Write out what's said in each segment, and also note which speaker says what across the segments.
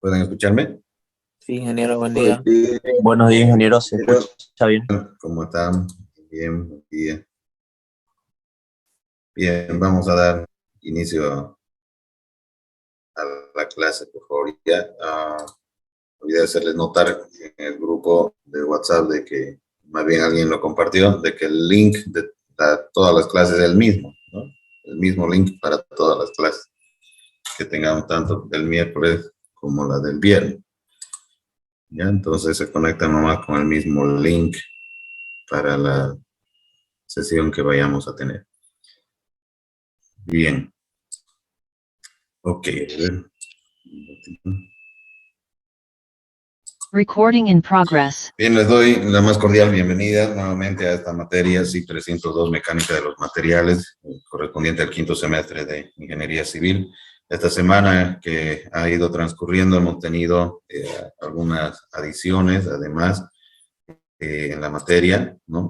Speaker 1: ¿Pueden escucharme?
Speaker 2: Sí, ingeniero, buen
Speaker 1: Pues
Speaker 2: día.
Speaker 1: bien,
Speaker 2: Buenos días, ingeniero, ¿se
Speaker 1: pero,
Speaker 2: escucha bien?
Speaker 1: ¿cómo están? Bien, buen día. Bien, vamos a dar inicio a la clase, por favor. Ya, olvidé hacerles notar en el grupo de WhatsApp de que más bien alguien lo compartió, de que el link de todas las clases es el mismo, ¿no? El mismo link para todas las clases que tengamos, tanto del miércoles como la del viernes. ¿Ya? Entonces se conecta nomás con el mismo link para la sesión que vayamos a tener. Bien. Ok.
Speaker 3: Recording in progress.
Speaker 1: Bien, les doy la más cordial bienvenida nuevamente a esta materia, SIC 302, Mecánica de los Materiales, correspondiente al quinto semestre de Ingeniería Civil. Esta semana que ha ido transcurriendo hemos tenido algunas adiciones, además, en la materia, ¿no?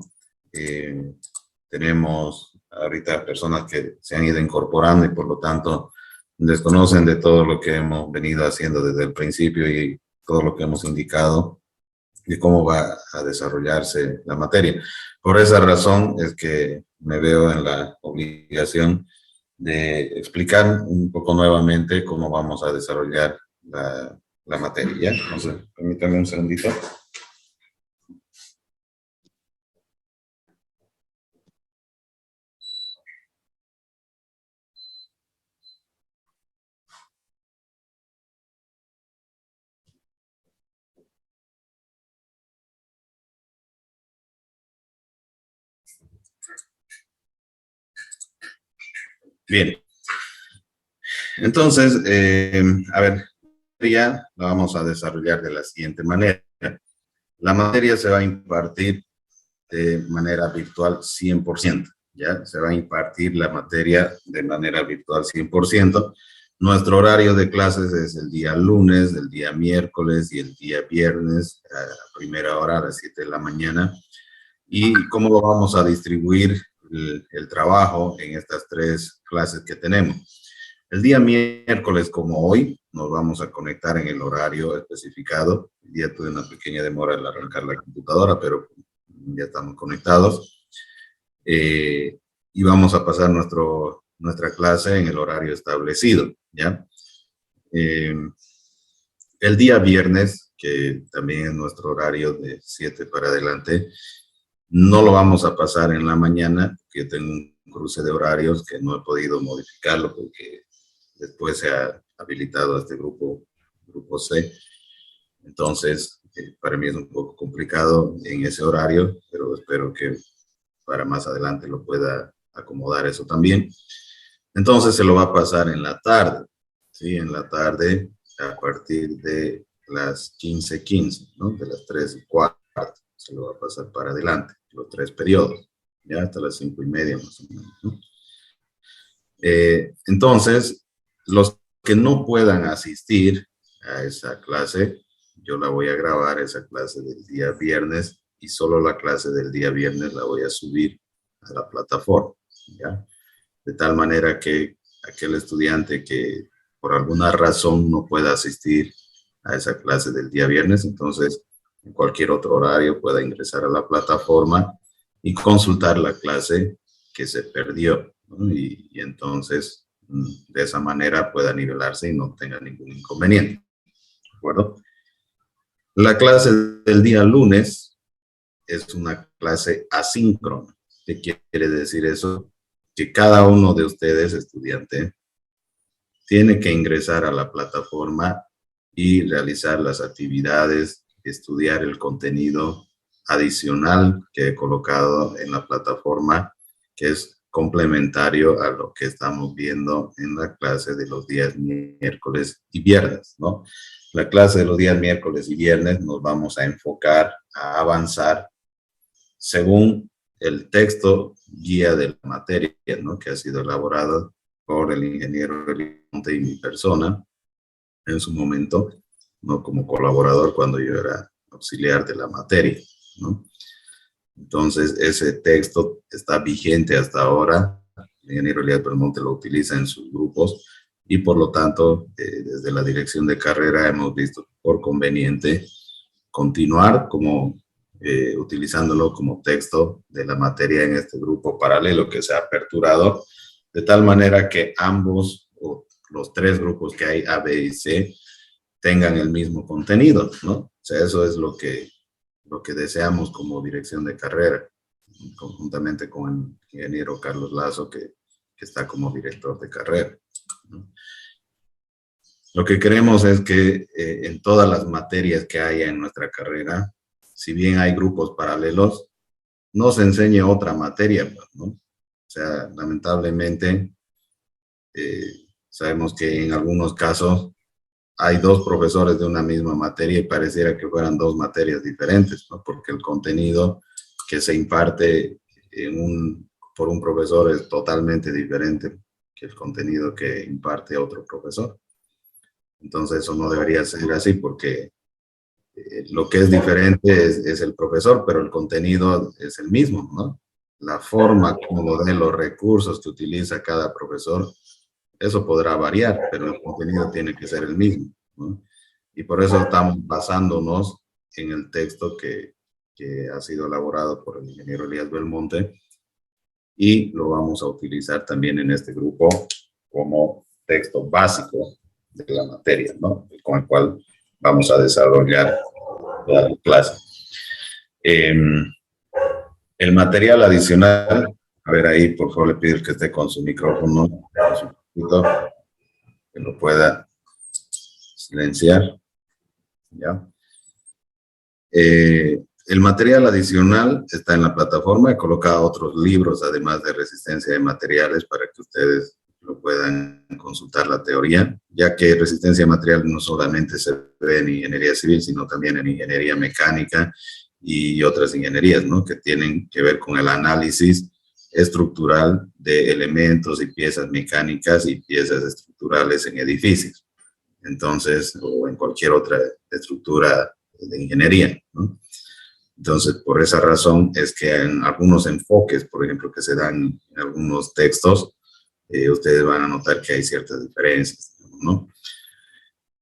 Speaker 1: Tenemos ahorita personas que se han ido incorporando y por lo tanto desconocen de todo lo que hemos venido haciendo desde el principio y todo lo que hemos indicado de cómo va a desarrollarse la materia. Por esa razón es que me veo en la obligación de explicar un poco nuevamente cómo vamos a desarrollar la materia. Entonces, permítanme un segundito. Bien. Entonces, a ver, ya la vamos a desarrollar de la siguiente manera. La materia se va a impartir de manera virtual 100%, ¿ya? Se va a impartir la materia de manera virtual 100%. Nuestro horario de clases es el día lunes, el día miércoles y el día viernes, a primera hora, a las 7 de la mañana. ¿Y cómo lo vamos a distribuir el trabajo en estas tres clases que tenemos? El día miércoles, como hoy, nos vamos a conectar en el horario especificado. El día tuve una pequeña demora al arrancar la computadora, pero ya estamos conectados. Y vamos a pasar nuestra clase en el horario establecido, ¿ya? El día viernes, que también es nuestro horario de 7 para adelante, no lo vamos a pasar en la mañana, porque yo tengo un cruce de horarios que no he podido modificarlo porque después se ha habilitado este grupo C. Entonces, para mí es un poco complicado en ese horario, pero espero que para más adelante lo pueda acomodar eso también. Entonces se lo va a pasar en la tarde, ¿sí? En la tarde a partir de las 15:15, ¿no? De las 3:15, se lo va a pasar para adelante, los tres periodos, ya hasta las 5:30 más o menos, ¿no? Entonces, los que no puedan asistir a esa clase, yo la voy a grabar, esa clase del día viernes, y solo la clase del día viernes la voy a subir a la plataforma, ¿ya? De tal manera que aquel estudiante que por alguna razón no pueda asistir a esa clase del día viernes, entonces en cualquier otro horario pueda ingresar a la plataforma y consultar la clase que se perdió, ¿no? Y entonces de esa manera pueda nivelarse y no tenga ningún inconveniente, ¿de acuerdo? La clase del día lunes es una clase asíncrona. ¿Qué quiere decir eso? Que cada uno de ustedes, estudiante, tiene que ingresar a la plataforma y realizar las actividades, estudiar el contenido adicional que he colocado en la plataforma, que es complementario a lo que estamos viendo en la clase de los días miércoles y viernes, ¿no? La clase de los días miércoles y viernes nos vamos a enfocar a avanzar según el texto guía de la materia, ¿no? Que ha sido elaborado por el ingeniero Elimonte y mi persona en su momento, ¿no? Como colaborador cuando yo era auxiliar de la materia, ¿no? Entonces, ese texto está vigente hasta ahora. El ingeniero Elías Belmonte lo utiliza en sus grupos y por lo tanto, desde la dirección de carrera hemos visto por conveniente continuar utilizándolo como texto de la materia en este grupo paralelo que se ha aperturado, de tal manera que ambos, o los tres grupos que hay, A, B y C, tengan el mismo contenido, ¿no? O sea, eso es lo que deseamos como dirección de carrera, conjuntamente con el ingeniero Carlos Lazo, que está como director de carrera, ¿no? Lo que queremos es que en todas las materias que haya en nuestra carrera, si bien hay grupos paralelos, no se enseñe otra materia, ¿no? O sea, lamentablemente, sabemos que en algunos casos hay dos profesores de una misma materia y pareciera que fueran dos materias diferentes, ¿no? Porque el contenido que se imparte por un profesor es totalmente diferente que el contenido que imparte otro profesor. Entonces eso no debería ser así porque lo que es diferente es el profesor, pero el contenido es el mismo, ¿no? La forma como de los recursos que utiliza cada profesor, eso podrá variar, pero el contenido tiene que ser el mismo, ¿no? Y por eso estamos basándonos en el texto que ha sido elaborado por el ingeniero Elías Belmonte y lo vamos a utilizar también en este grupo como texto básico de la materia, ¿no? Con el cual vamos a desarrollar la clase. El material adicional, a ver ahí, por favor, le pido que esté con su micrófono, que lo pueda silenciar, ¿ya? El material adicional está en la plataforma. He colocado otros libros, además de resistencia de materiales, para que ustedes lo puedan consultar la teoría, ya que resistencia de materiales no solamente se ve en ingeniería civil, sino también en ingeniería mecánica y otras ingenierías, ¿no? Que tienen que ver con el análisis estructural de elementos y piezas mecánicas y piezas estructurales en edificios. Entonces, o en cualquier otra estructura de ingeniería, ¿no? Entonces, por esa razón es que en algunos enfoques, por ejemplo, que se dan en algunos textos, ustedes van a notar que hay ciertas diferencias, ¿no?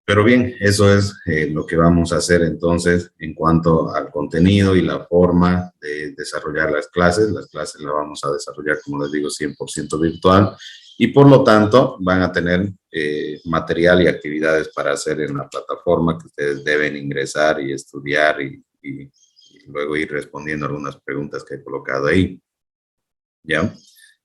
Speaker 1: Pero bien, eso es lo que vamos a hacer entonces en cuanto al contenido y la forma de desarrollar las clases. Las clases las vamos a desarrollar, como les digo, 100% virtual y por lo tanto van a tener material y actividades para hacer en la plataforma que ustedes deben ingresar y estudiar y luego ir respondiendo algunas preguntas que he colocado ahí. ¿Ya?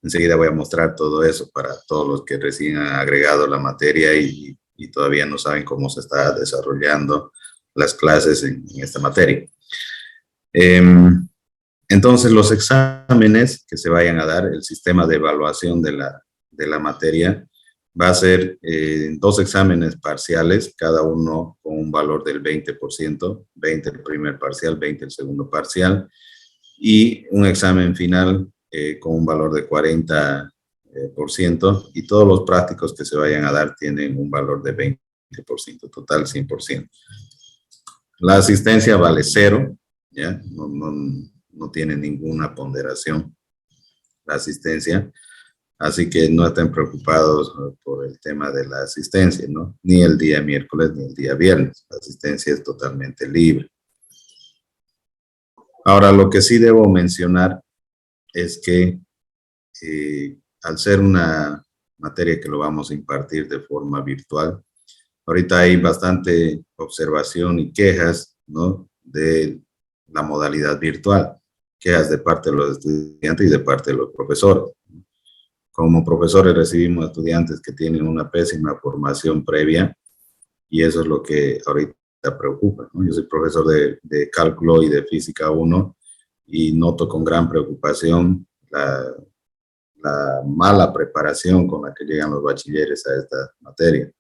Speaker 1: Enseguida voy a mostrar todo eso para todos los que recién han agregado la materia y todavía no saben cómo se está desarrollando las clases en esta materia. Entonces, los exámenes que se vayan a dar, el sistema de evaluación de la materia, va a ser 2 exámenes parciales, cada uno con un valor del 20%, 20 el primer parcial, 20 el segundo parcial, y un examen final con un valor de 40%, y todos los prácticos que se vayan a dar tienen un valor de 20%, total 100%. La asistencia vale 0, ¿ya? No tiene ninguna ponderación la asistencia, así que no estén preocupados por el tema de la asistencia, ¿no? Ni el día miércoles ni el día viernes, la asistencia es totalmente libre. Ahora, lo que sí debo mencionar es que al ser una materia que lo vamos a impartir de forma virtual, ahorita hay bastante observación y quejas, ¿no? De la modalidad virtual, quejas de parte de los estudiantes y de parte de los profesores. Como profesores recibimos estudiantes que tienen una pésima formación previa y eso es lo que ahorita preocupa, ¿no? Yo soy profesor de cálculo y de física 1 y noto con gran preocupación la mala preparación con la que llegan los bachilleres a esta materia.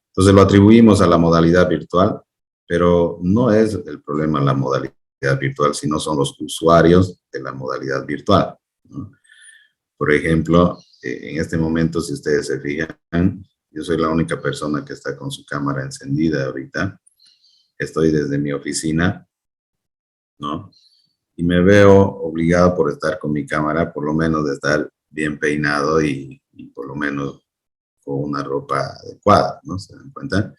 Speaker 1: Entonces lo atribuimos a la modalidad virtual, pero no es el problema la modalidad virtual, sino son los usuarios de la modalidad virtual, ¿no? Por ejemplo, en este momento, si ustedes se fijan, yo soy la única persona que está con su cámara encendida ahorita. Estoy desde mi oficina, ¿no? Y me veo obligado por estar con mi cámara, por lo menos de estar bien peinado y por lo menos con una ropa adecuada, ¿no? ¿Se dan cuenta?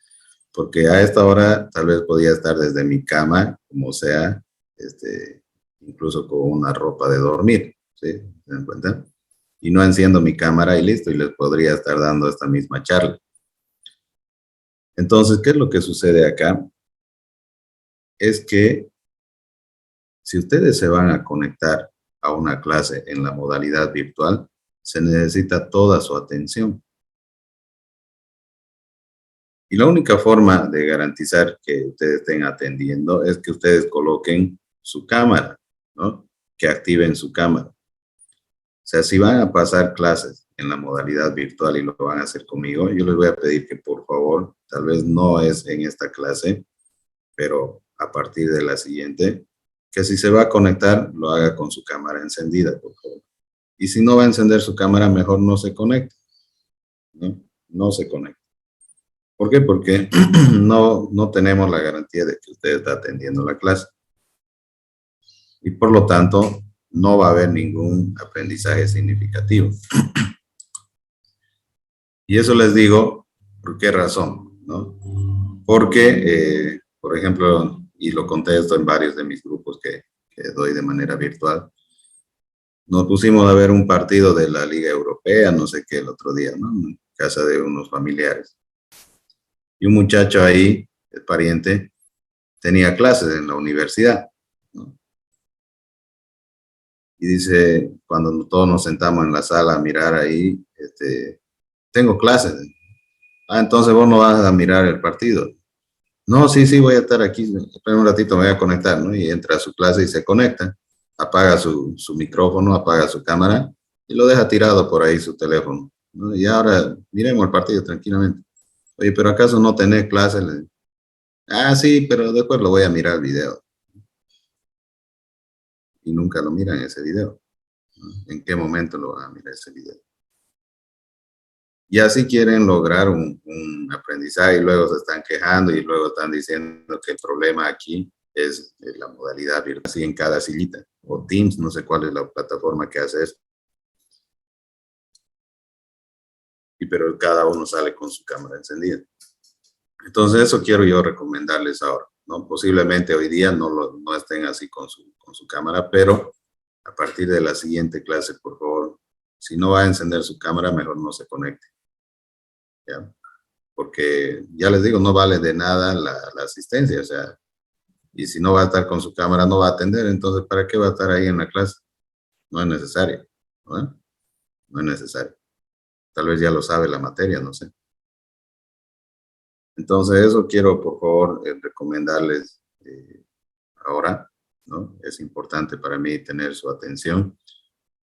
Speaker 1: Porque a esta hora tal vez podía estar desde mi cama, como sea, incluso con una ropa de dormir, ¿sí? ¿Se dan cuenta? Y no enciendo mi cámara y listo, y les podría estar dando esta misma charla. Entonces, ¿qué es lo que sucede acá? Es que si ustedes se van a conectar a una clase en la modalidad virtual, se necesita toda su atención. Y la única forma de garantizar que ustedes estén atendiendo es que ustedes coloquen su cámara, ¿no? Que activen su cámara. O sea, si van a pasar clases en la modalidad virtual y lo van a hacer conmigo, yo les voy a pedir que por favor, tal vez no es en esta clase, pero a partir de la siguiente, que si se va a conectar, lo haga con su cámara encendida, por favor. Y si no va a encender su cámara, mejor no se conecte, ¿no? No se conecte. ¿Por qué? Porque no tenemos la garantía de que usted está atendiendo la clase. Y por lo tanto, no va a haber ningún aprendizaje significativo. Y eso les digo, ¿por qué razón? ¿No? Porque, por ejemplo, y lo contesto en varios de mis grupos que doy de manera virtual, nos pusimos a ver un partido de la Liga Europea, no sé qué, el otro día, ¿no? En casa de unos familiares. Y un muchacho ahí, el pariente, tenía clases en la universidad, ¿no? Y dice, cuando todos nos sentamos en la sala a mirar ahí, tengo clases. Ah, entonces vos no vas a mirar el partido. No, sí, voy a estar aquí, espera un ratito, me voy a conectar, ¿no? Y entra a su clase y se conecta, apaga su micrófono, apaga su cámara y lo deja tirado por ahí su teléfono, ¿no? Y ahora miremos el partido tranquilamente. Oye, pero ¿acaso no tenés clase? Ah, sí, pero después lo voy a mirar el video. Y nunca lo miran ese video, ¿no? ¿En qué momento lo van a mirar ese video? Y así quieren lograr un aprendizaje y luego se están quejando y luego están diciendo que el problema aquí es la modalidad virtual, así en cada sillita. O Teams, no sé cuál es la plataforma que hace eso. Pero cada uno sale con su cámara encendida. Entonces eso quiero yo recomendarles ahora, ¿no? Posiblemente hoy día no estén así con su cámara, pero a partir de la siguiente clase, por favor, si no va a encender su cámara, mejor no se conecte, ¿ya? Porque ya les digo, no vale de nada la asistencia, o sea, y si no va a estar con su cámara, no va a atender, entonces, ¿para qué va a estar ahí en la clase? No es necesario, ¿no? No es necesario. Tal vez ya lo sabe la materia, no sé. Entonces, eso quiero, por favor, recomendarles ahora, ¿no? Es importante para mí tener su atención,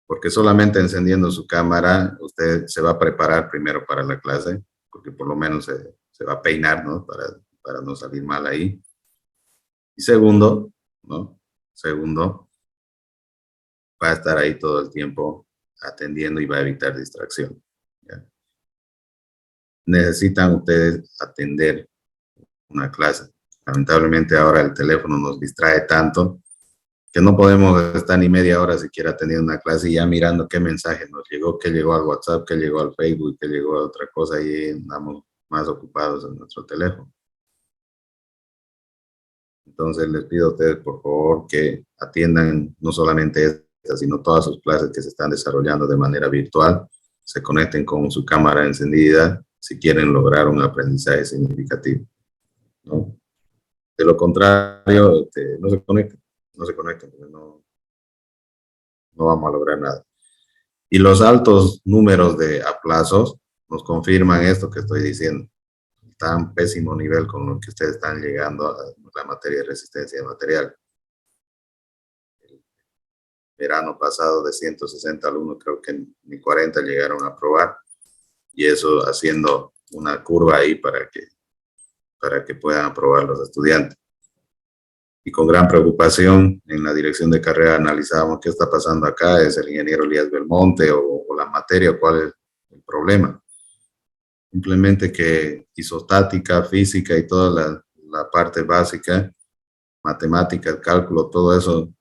Speaker 1: porque solamente encendiendo su cámara, usted se va a preparar primero para la clase, porque por lo menos se va a peinar, ¿no? Para no salir mal ahí. Y segundo, ¿no? Segundo, va a estar ahí todo el tiempo atendiendo y va a evitar distracción, ¿ya? Necesitan ustedes atender una clase. Lamentablemente ahora el teléfono nos distrae tanto que no podemos estar ni media hora siquiera atendiendo una clase y ya mirando qué mensaje nos llegó, qué llegó al WhatsApp, qué llegó al Facebook, qué llegó a otra cosa y andamos más ocupados en nuestro teléfono. Entonces les pido a ustedes, por favor, que atiendan no solamente esta, sino todas sus clases que se están desarrollando de manera virtual, se conecten con su cámara encendida si quieren lograr un aprendizaje significativo, ¿no? De lo contrario, no se conecten, porque no vamos a lograr nada. Y los altos números de aplazos nos confirman esto que estoy diciendo. Tan pésimo nivel con lo que ustedes están llegando a la materia de resistencia de material. El verano pasado de 160 alumnos, creo que ni 40 llegaron a aprobar. Y eso haciendo una curva ahí para que puedan aprobar los estudiantes. Y con gran preocupación en la dirección de carrera analizábamos qué está pasando acá, es el ingeniero Elías Belmonte o la materia, cuál es el problema. Simplemente que isostática, física y toda la parte básica, matemáticas, cálculo, todo eso,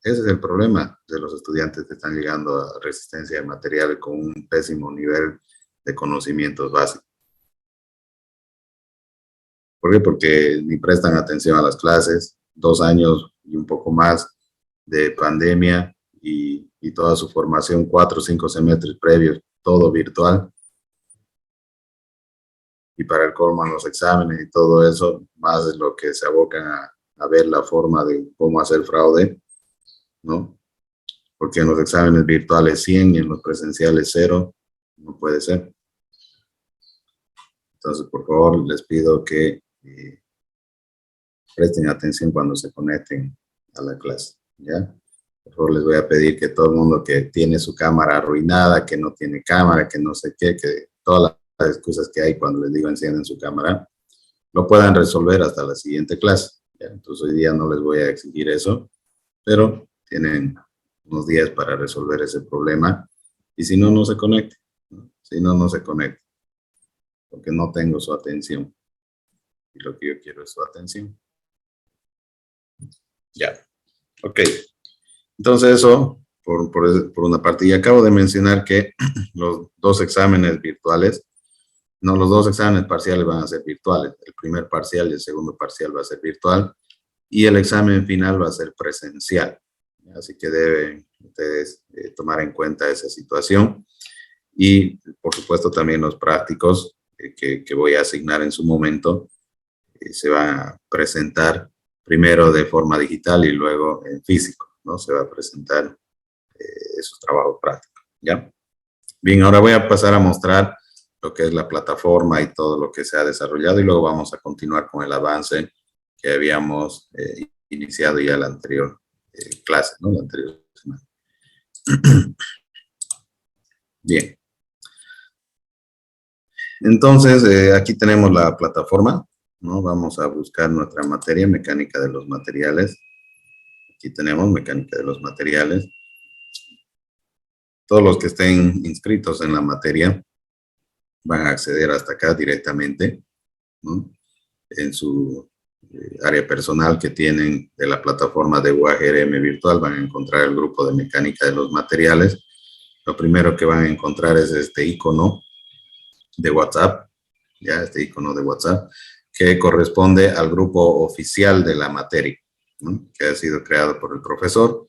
Speaker 1: ese es el problema de los estudiantes que están llegando a resistencia de material con un pésimo nivel de conocimientos básicos. ¿Por qué? Porque ni prestan atención a las clases, 2 años y un poco más de pandemia y toda su formación, 4 o 5 semestres previos, todo virtual. Y para el colmo, los exámenes y todo eso, más de lo que se abocan a ver la forma de cómo hacer fraude, ¿no? Porque en los exámenes virtuales 100 y en los presenciales 0, no puede ser. Entonces, por favor, les pido que presten atención cuando se conecten a la clase, ¿ya? Por favor, les voy a pedir que todo el mundo que tiene su cámara arruinada, que no tiene cámara, que no sé qué, que todas las excusas que hay cuando les digo encienden su cámara, lo puedan resolver hasta la siguiente clase, ¿ya? Entonces, hoy día no les voy a exigir eso, pero tienen unos días para resolver ese problema, y si no, no se conecte, ¿no? Si no, no se conecte, porque no tengo su atención, y lo que yo quiero es su atención. Ya, ok. Entonces eso, por una parte, y acabo de mencionar que los 2 exámenes virtuales, no, los 2 exámenes parciales van a ser virtuales, el primer parcial y el segundo parcial va a ser virtual, y el examen final va a ser presencial. Así que deben ustedes tomar en cuenta esa situación. Y, por supuesto, también los prácticos que voy a asignar en su momento se van a presentar primero de forma digital y luego en físico, ¿no? Se va a presentar esos trabajos prácticos, ¿ya? Bien, ahora voy a pasar a mostrar lo que es la plataforma y todo lo que se ha desarrollado, y luego vamos a continuar con el avance que habíamos iniciado ya la anterior clase, ¿no? La anterior semana. Bien. Entonces, aquí tenemos la plataforma, ¿no? Vamos a buscar nuestra materia, mecánica de los materiales. Aquí tenemos mecánica de los materiales. Todos los que estén inscritos en la materia van a acceder hasta acá directamente, ¿no? En su área personal que tienen de la plataforma de UAGRM virtual van a encontrar el grupo de mecánica de los materiales. Lo primero que van a encontrar es este icono de WhatsApp, ya este icono de WhatsApp, que corresponde al grupo oficial de la materia, ¿no? Que ha sido creado por el profesor.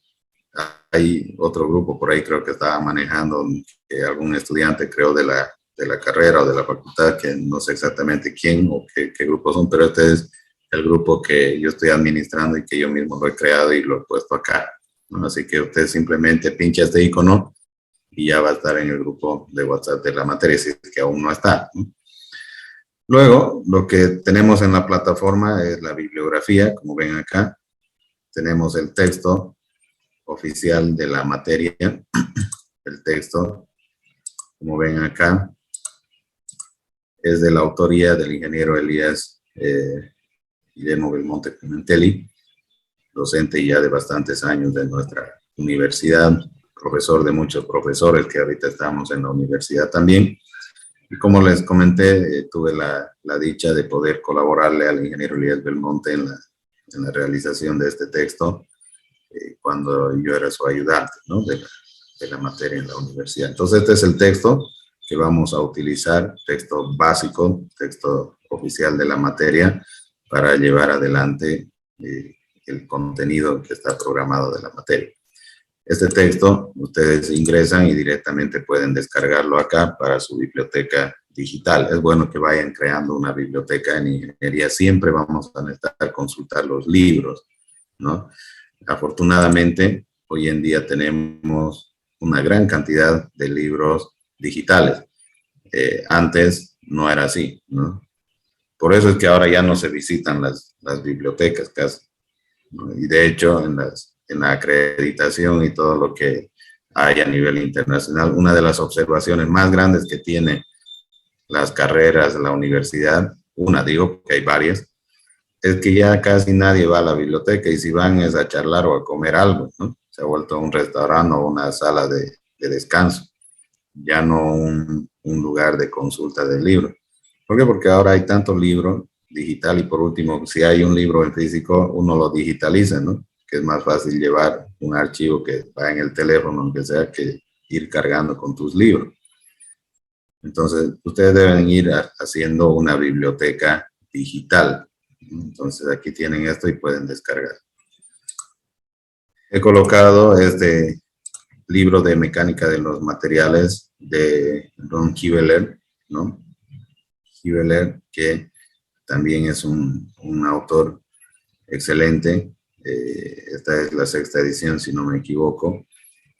Speaker 1: Hay otro grupo por ahí, creo que estaba manejando, que algún estudiante creó de la carrera o de la facultad, que no sé exactamente quién o qué grupo son, pero este es el grupo que yo estoy administrando y que yo mismo lo he creado y lo he puesto acá, ¿no? Así que usted simplemente pincha este icono y ya va a estar en el grupo de WhatsApp de la materia, si es que aún no está, ¿no? Luego, lo que tenemos en la plataforma es la bibliografía, como ven acá. Tenemos el texto oficial de la materia, el texto, como ven acá, es de la autoría del ingeniero Elías Guillermo Belmonte Pimentelli, docente ya de bastantes años de nuestra universidad, profesor de muchos profesores que ahorita estamos en la universidad también. Y como les comenté, tuve la dicha de poder colaborarle al ingeniero Elías Belmonte en la realización de este texto cuando yo era su ayudante, ¿no? de la materia en la universidad. Entonces, este es el texto que vamos a utilizar, texto básico, texto oficial de la materia, para llevar adelante el contenido que está programado de la materia. Este texto ustedes ingresan y directamente pueden descargarlo acá para su biblioteca digital. Es bueno que vayan creando una biblioteca en ingeniería. Siempre vamos a necesitar consultar los libros, ¿no? Afortunadamente, hoy en día tenemos una gran cantidad de libros digitales. Antes no era así, ¿no? Por eso es que ahora ya no se visitan las bibliotecas casi, ¿no? Y de hecho, en la acreditación y todo lo que hay a nivel internacional, una de las observaciones más grandes que tiene las carreras de la universidad, digo que hay varias, es que ya casi nadie va a la biblioteca, y si van es a charlar o a comer algo, ¿no? Se ha vuelto un restaurante o una sala de descanso, ya no un lugar de consulta del libro. ¿Por qué? Porque ahora hay tanto libro digital, y por último, si hay un libro en físico, uno lo digitaliza, ¿no? Que es más fácil llevar un archivo que va en el teléfono, aunque sea, que ir cargando con tus libros. Entonces, ustedes deben ir haciendo una biblioteca digital. Entonces, aquí tienen esto y pueden descargar. He colocado este libro de mecánica de los materiales de Ron Kiveler, ¿no? Kiveler, que también es un autor excelente. Esta es la 6ª edición, si no me equivoco.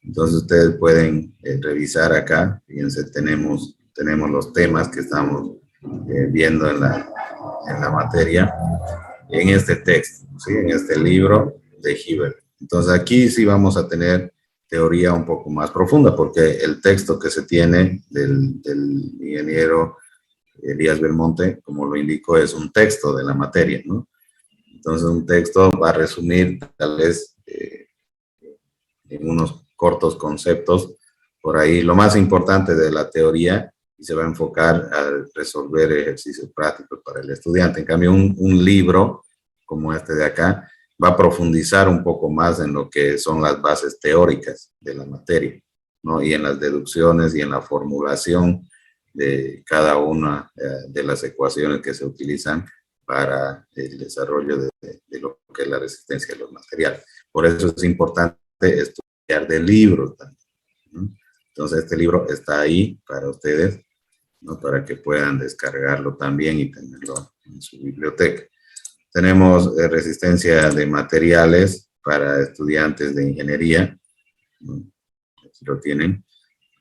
Speaker 1: Entonces, ustedes pueden revisar acá. Fíjense, tenemos los temas que estamos viendo en la materia, en este texto, ¿sí? En este libro de Kiveler. Entonces, aquí sí vamos a tener teoría un poco más profunda, porque el texto que se tiene del ingeniero Elías Belmonte, como lo indico, es un texto de la materia, ¿no? Entonces, un texto va a resumir tal vez en unos cortos conceptos por ahí lo más importante de la teoría, y se va a enfocar a resolver ejercicios prácticos para el estudiante. En cambio, un libro como este de acá va a profundizar un poco más en lo que son las bases teóricas de la materia, ¿no? Y en las deducciones y en la formulación de cada una de las ecuaciones que se utilizan para el desarrollo de lo que es la resistencia de los materiales. Por eso es importante estudiar de libros también, ¿no? Entonces, este libro está ahí para ustedes, ¿no? Para que puedan descargarlo también y tenerlo en su biblioteca. Tenemos resistencia de materiales para estudiantes de ingeniería, ¿no? Aquí lo tienen,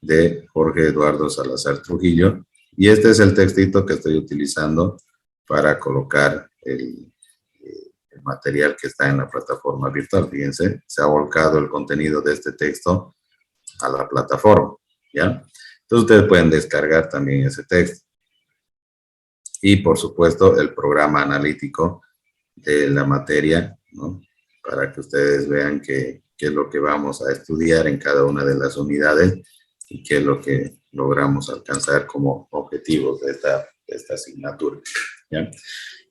Speaker 1: de Jorge Eduardo Salazar Trujillo. Y este es el textito que estoy utilizando para colocar el material que está en la plataforma virtual. Fíjense, se ha volcado el contenido de este texto a la plataforma, ¿ya? Entonces, ustedes pueden descargar también ese texto. Y, por supuesto, el programa analítico de la materia, ¿no? Para que ustedes vean qué es lo que vamos a estudiar en cada una de las unidades y qué es lo que logramos alcanzar como objetivos de esta asignatura, ¿ya?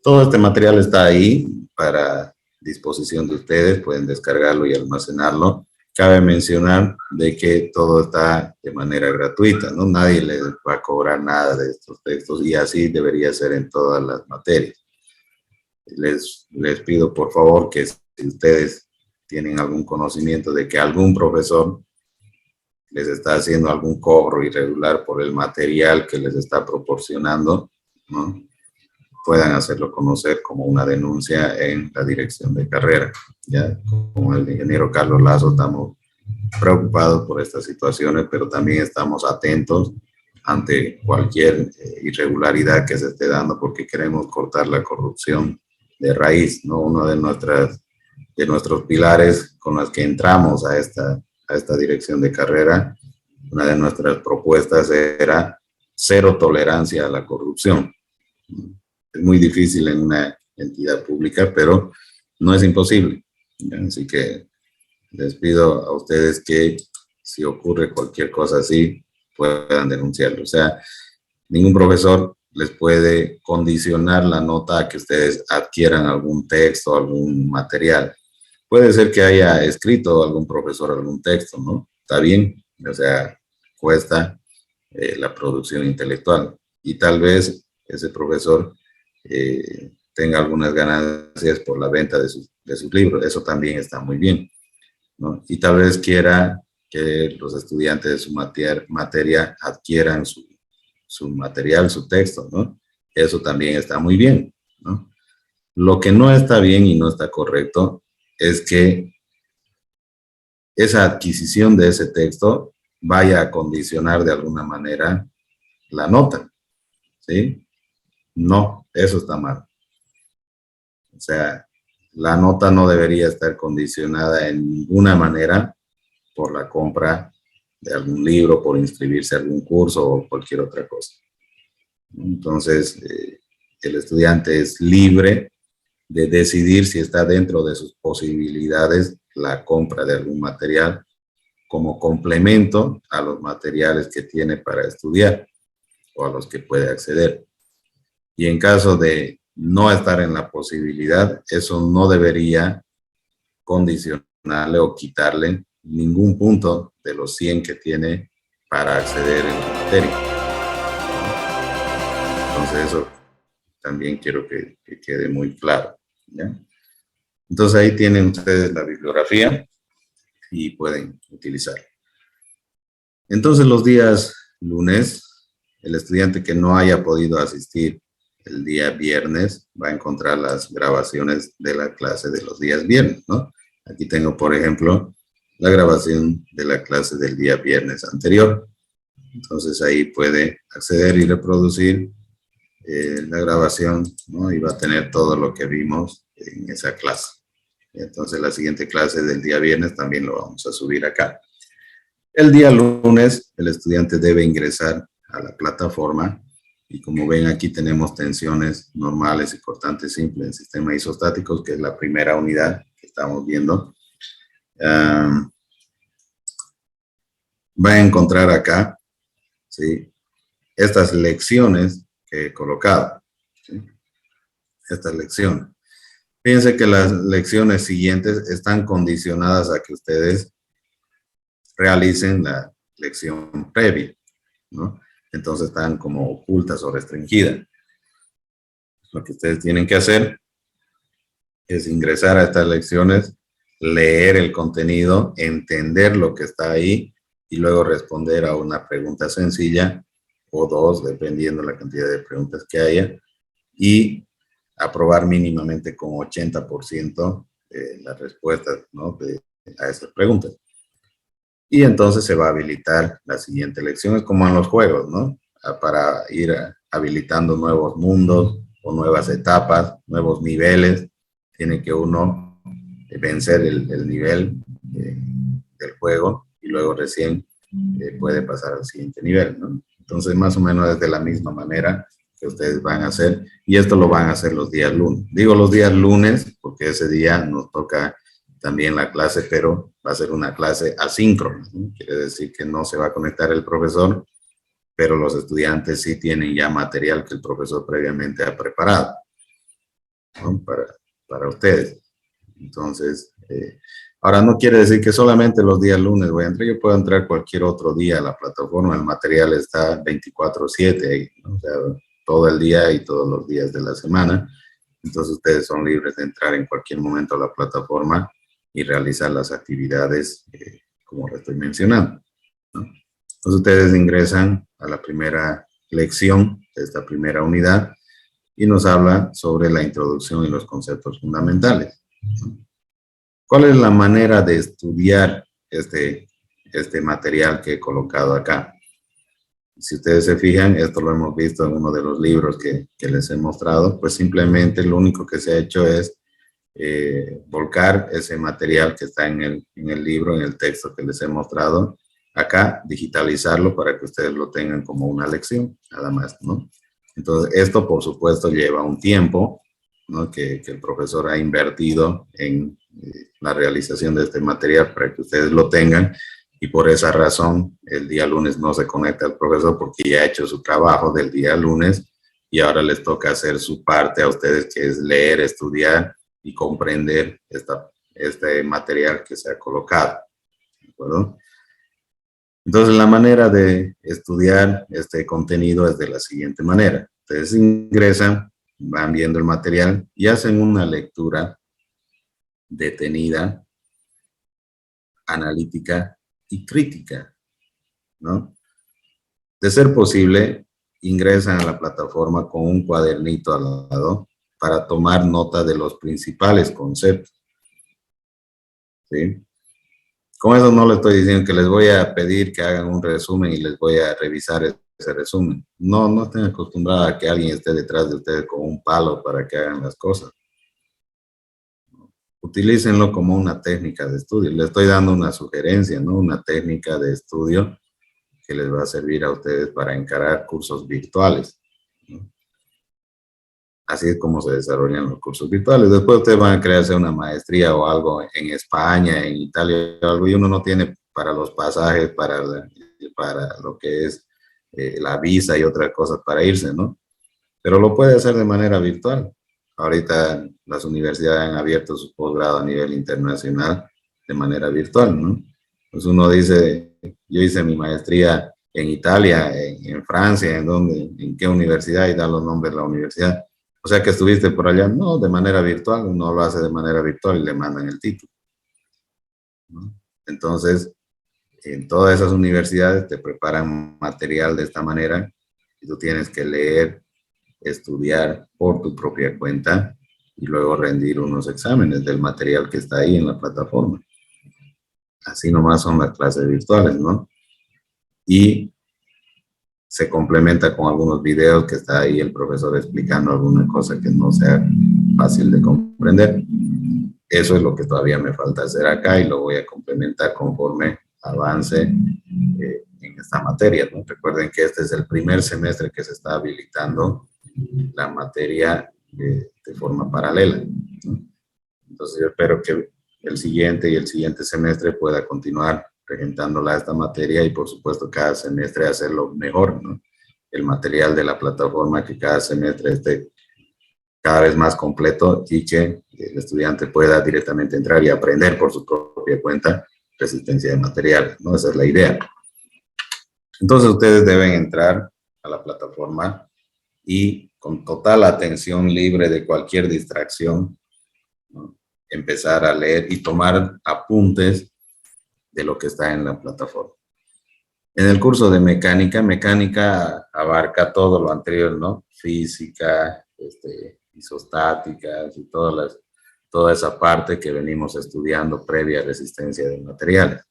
Speaker 1: Todo este material está ahí para disposición de ustedes, pueden descargarlo y almacenarlo. Cabe mencionar de que todo está de manera gratuita, ¿no? Nadie les va a cobrar nada de estos textos, y así debería ser en todas las materias. Les pido por favor que si ustedes tienen algún conocimiento de que algún profesor les está haciendo algún cobro irregular por el material que les está proporcionando, ¿no?, puedan hacerlo conocer como una denuncia en la dirección de carrera. Ya con el ingeniero Carlos Lazo estamos preocupados por estas situaciones, pero también estamos atentos ante cualquier irregularidad que se esté dando, porque queremos cortar la corrupción de raíz, ¿no? Uno de nuestros pilares con los que entramos a esta dirección de carrera, una de nuestras propuestas era cero tolerancia a la corrupción. Es muy difícil en una entidad pública, pero no es imposible. Así que les pido a ustedes que si ocurre cualquier cosa así, puedan denunciarlo. O sea, ningún profesor les puede condicionar la nota a que ustedes adquieran algún texto, algún material. Puede ser que haya escrito algún profesor algún texto, ¿no? Está bien, o sea, cuesta la producción intelectual. Y tal vez ese profesor tenga algunas ganancias por la venta de sus libros. Eso también está muy bien, ¿no? Y tal vez quiera que los estudiantes de su materia adquieran su material, su texto, ¿no? Eso también está muy bien, ¿no? Lo que no está bien y no está correcto es que esa adquisición de ese texto vaya a condicionar de alguna manera la nota, ¿sí? No, eso está mal. O sea, la nota no debería estar condicionada en ninguna manera por la compra de algún libro, por inscribirse a algún curso o cualquier otra cosa. Entonces, el estudiante es libre de decidir si está dentro de sus posibilidades la compra de algún material como complemento a los materiales que tiene para estudiar o a los que puede acceder. Y en caso de no estar en la posibilidad, eso no debería condicionarle o quitarle ningún punto de los 100 que tiene para acceder en la materia. Entonces eso también quiero que quede muy claro, ¿ya? Entonces ahí tienen ustedes la bibliografía y pueden utilizarla. Entonces los días lunes, el estudiante que no haya podido asistir el día viernes va a encontrar las grabaciones de la clase de los días viernes, ¿no? Aquí tengo, por ejemplo, la grabación de la clase del día viernes anterior. Entonces ahí puede acceder y reproducir la grabación, ¿no? Y va a tener todo lo que vimos en esa clase. Entonces la siguiente clase del día viernes también lo vamos a subir acá. El día lunes el estudiante debe ingresar a la plataforma y como ven aquí tenemos tensiones normales y cortantes simples en sistemas isostáticos, que es la primera unidad que estamos viendo. Va a encontrar acá, ¿sí?, estas lecciones que he colocado, ¿sí? Estas lecciones. Fíjense que las lecciones siguientes están condicionadas a que ustedes realicen la lección previa, ¿no? Entonces están como ocultas o restringidas. Lo que ustedes tienen que hacer es ingresar a estas lecciones, leer el contenido, entender lo que está ahí y luego responder a una pregunta sencilla o dos, dependiendo la cantidad de preguntas que haya, y aprobar mínimamente con 80% las respuestas, ¿no?, a esas preguntas. Y entonces se va a habilitar la siguiente lección, es como en los juegos, ¿no? Para ir habilitando nuevos mundos o nuevas etapas, nuevos niveles. Tiene que uno vencer el nivel del juego y luego recién puede pasar al siguiente nivel, ¿no? Entonces, más o menos es de la misma manera que ustedes van a hacer, y esto lo van a hacer los días lunes. Digo los días lunes porque ese día nos toca también la clase, pero va a ser una clase asíncrona, ¿no? Quiere decir que no se va a conectar el profesor, pero los estudiantes sí tienen ya material que el profesor previamente ha preparado, ¿no?, para ustedes. Entonces, ahora no quiere decir que solamente los días lunes voy a entrar, yo puedo entrar cualquier otro día a la plataforma, el material está 24/7, ¿no? O sea, todo el día y todos los días de la semana. Entonces ustedes son libres de entrar en cualquier momento a la plataforma y realizar las actividades como lo estoy mencionando, ¿no? Entonces ustedes ingresan a la primera lección de esta primera unidad y nos habla sobre la introducción y los conceptos fundamentales, ¿no? ¿Cuál es la manera de estudiar este material que he colocado acá? Si ustedes se fijan, esto lo hemos visto en uno de los libros que les he mostrado, pues simplemente lo único que se ha hecho es volcar ese material que está en el libro, en el texto que les he mostrado, acá, digitalizarlo para que ustedes lo tengan como una lección, nada más, ¿no? Entonces, esto por supuesto lleva un tiempo, ¿no?, que el profesor ha invertido en la realización de este material para que ustedes lo tengan, y por esa razón el día lunes no se conecta al profesor porque ya ha hecho su trabajo del día lunes y ahora les toca hacer su parte a ustedes, que es leer, estudiar y comprender este material que se ha colocado, ¿de acuerdo? Entonces la manera de estudiar este contenido es de la siguiente manera. Ustedes ingresan, van viendo el material y hacen una lectura detenida, analítica y crítica, ¿no? De ser posible, ingresan a la plataforma con un cuadernito al lado para tomar nota de los principales conceptos, ¿sí? Con eso no les estoy diciendo que les voy a pedir que hagan un resumen y les voy a revisar ese resumen. No, no estén acostumbrados a que alguien esté detrás de ustedes con un palo para que hagan las cosas. Utilícenlo como una técnica de estudio. Les estoy dando una sugerencia, ¿no? Una técnica de estudio que les va a servir a ustedes para encarar cursos virtuales, ¿no? Así es como se desarrollan los cursos virtuales. Después ustedes van a crearse una maestría o algo en España, en Italia, algo, y uno no tiene para los pasajes, para lo que es la visa y otras cosas para irse, ¿no? Pero lo puede hacer de manera virtual. Ahorita las universidades han abierto su posgrado a nivel internacional de manera virtual, ¿no? Pues uno dice, yo hice mi maestría en Italia, en Francia, en qué universidad, y da los nombres de la universidad. O sea que estuviste por allá, no, de manera virtual, uno lo hace de manera virtual y le mandan el título, ¿no? Entonces, en todas esas universidades te preparan material de esta manera y tú tienes que leer, estudiar por tu propia cuenta y luego rendir unos exámenes del material que está ahí en la plataforma. Así nomás son las clases virtuales, ¿no? Y se complementa con algunos videos que está ahí el profesor explicando alguna cosa que no sea fácil de comprender. Eso es lo que todavía me falta hacer acá y lo voy a complementar conforme avance en esta materia, ¿no? Recuerden que este es el primer semestre que se está habilitando la materia de forma paralela, ¿no? Entonces yo espero que el siguiente y el siguiente semestre pueda continuar presentándola esta materia y por supuesto cada semestre hacerlo mejor, ¿no? El material de la plataforma, que cada semestre esté cada vez más completo y que el estudiante pueda directamente entrar y aprender por su propia cuenta resistencia de materiales, ¿no? Esa es la idea. Entonces ustedes deben entrar a la plataforma y con total atención, libre de cualquier distracción, ¿no? Empezar a leer y tomar apuntes de lo que está en la plataforma. En el curso de mecánica abarca todo lo anterior, ¿no? Física, isostáticas y toda esa parte que venimos estudiando previa a resistencia de materiales.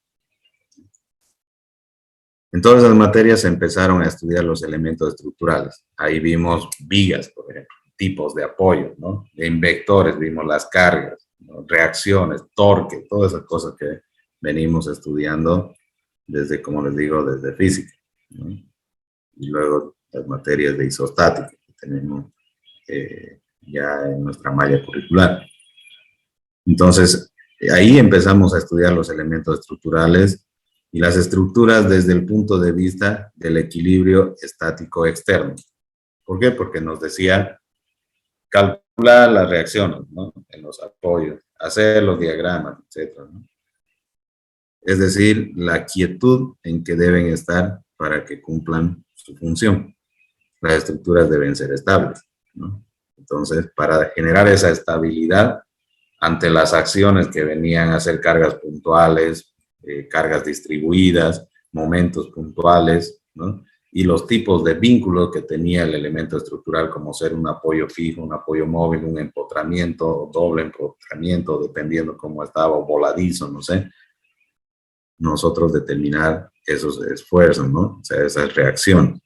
Speaker 1: En todas las materias se empezaron a estudiar los elementos estructurales. Ahí vimos vigas, por ejemplo, tipos de apoyo, ¿no? En vectores vimos las cargas, ¿no? Reacciones, torque, todas esas cosas que venimos estudiando desde, como les digo, desde física, ¿no? Y luego las materias de isostática que tenemos ya en nuestra malla curricular. Entonces, ahí empezamos a estudiar los elementos estructurales y las estructuras desde el punto de vista del equilibrio estático externo. ¿Por qué? Porque nos decía calcular las reacciones, ¿no? En los apoyos, hacer los diagramas, etcétera, ¿no? Es decir, la quietud en que deben estar para que cumplan su función. Las estructuras deben ser estables, ¿no? Entonces, para generar esa estabilidad ante las acciones que venían a ser cargas puntuales, cargas distribuidas, momentos puntuales, ¿no? Y los tipos de vínculos que tenía el elemento estructural, como ser un apoyo fijo, un apoyo móvil, un empotramiento, doble empotramiento, dependiendo cómo estaba, o voladizo, no sé. Nosotros determinar esos esfuerzos, ¿no? O sea, esas reacciones.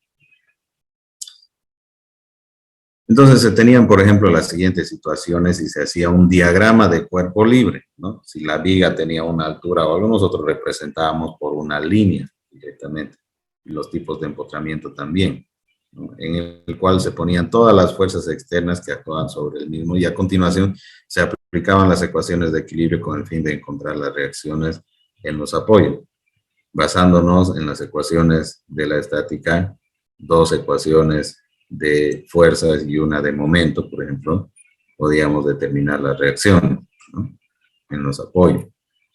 Speaker 1: Entonces se tenían, por ejemplo, las siguientes situaciones y se hacía un diagrama de cuerpo libre, ¿no? Si la viga tenía una altura o algo, nosotros representábamos por una línea directamente. Y los tipos de empotramiento también, ¿no? En el cual se ponían todas las fuerzas externas que actuaban sobre el mismo y a continuación se aplicaban las ecuaciones de equilibrio con el fin de encontrar las reacciones en los apoyos. Basándonos en las ecuaciones de la estática, dos ecuaciones de fuerzas y una de momento, por ejemplo, podíamos determinar las reacciones, ¿no? En los apoyos.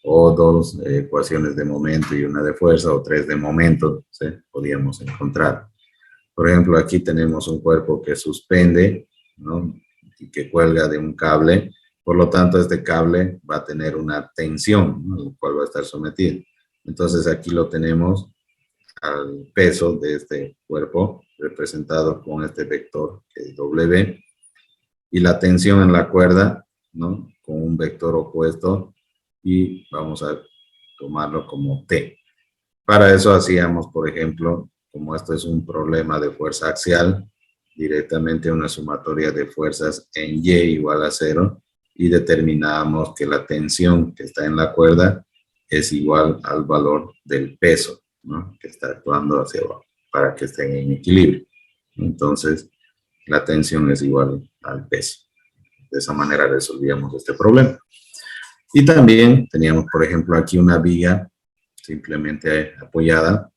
Speaker 1: O dos ecuaciones de momento y una de fuerza, o tres de momento, ¿sí? Podíamos encontrar. Por ejemplo, aquí tenemos un cuerpo que suspende, ¿no? Y que cuelga de un cable. Por lo tanto, este cable va a tener una tensión, ¿no? Al cual va a estar sometido. Entonces, aquí lo tenemos al peso de este cuerpo, representado con este vector, que es W, y la tensión en la cuerda, ¿no? Con un vector opuesto, y vamos a tomarlo como T. Para eso hacíamos, por ejemplo, como esto es un problema de fuerza axial, directamente una sumatoria de fuerzas en Y igual a 0, y determinamos que la tensión que está en la cuerda es igual al valor del peso, ¿no? Que está actuando hacia abajo, para que estén en equilibrio. Entonces, la tensión es igual al peso. De esa manera resolvíamos este problema. Y también teníamos, por ejemplo, aquí una viga simplemente apoyada,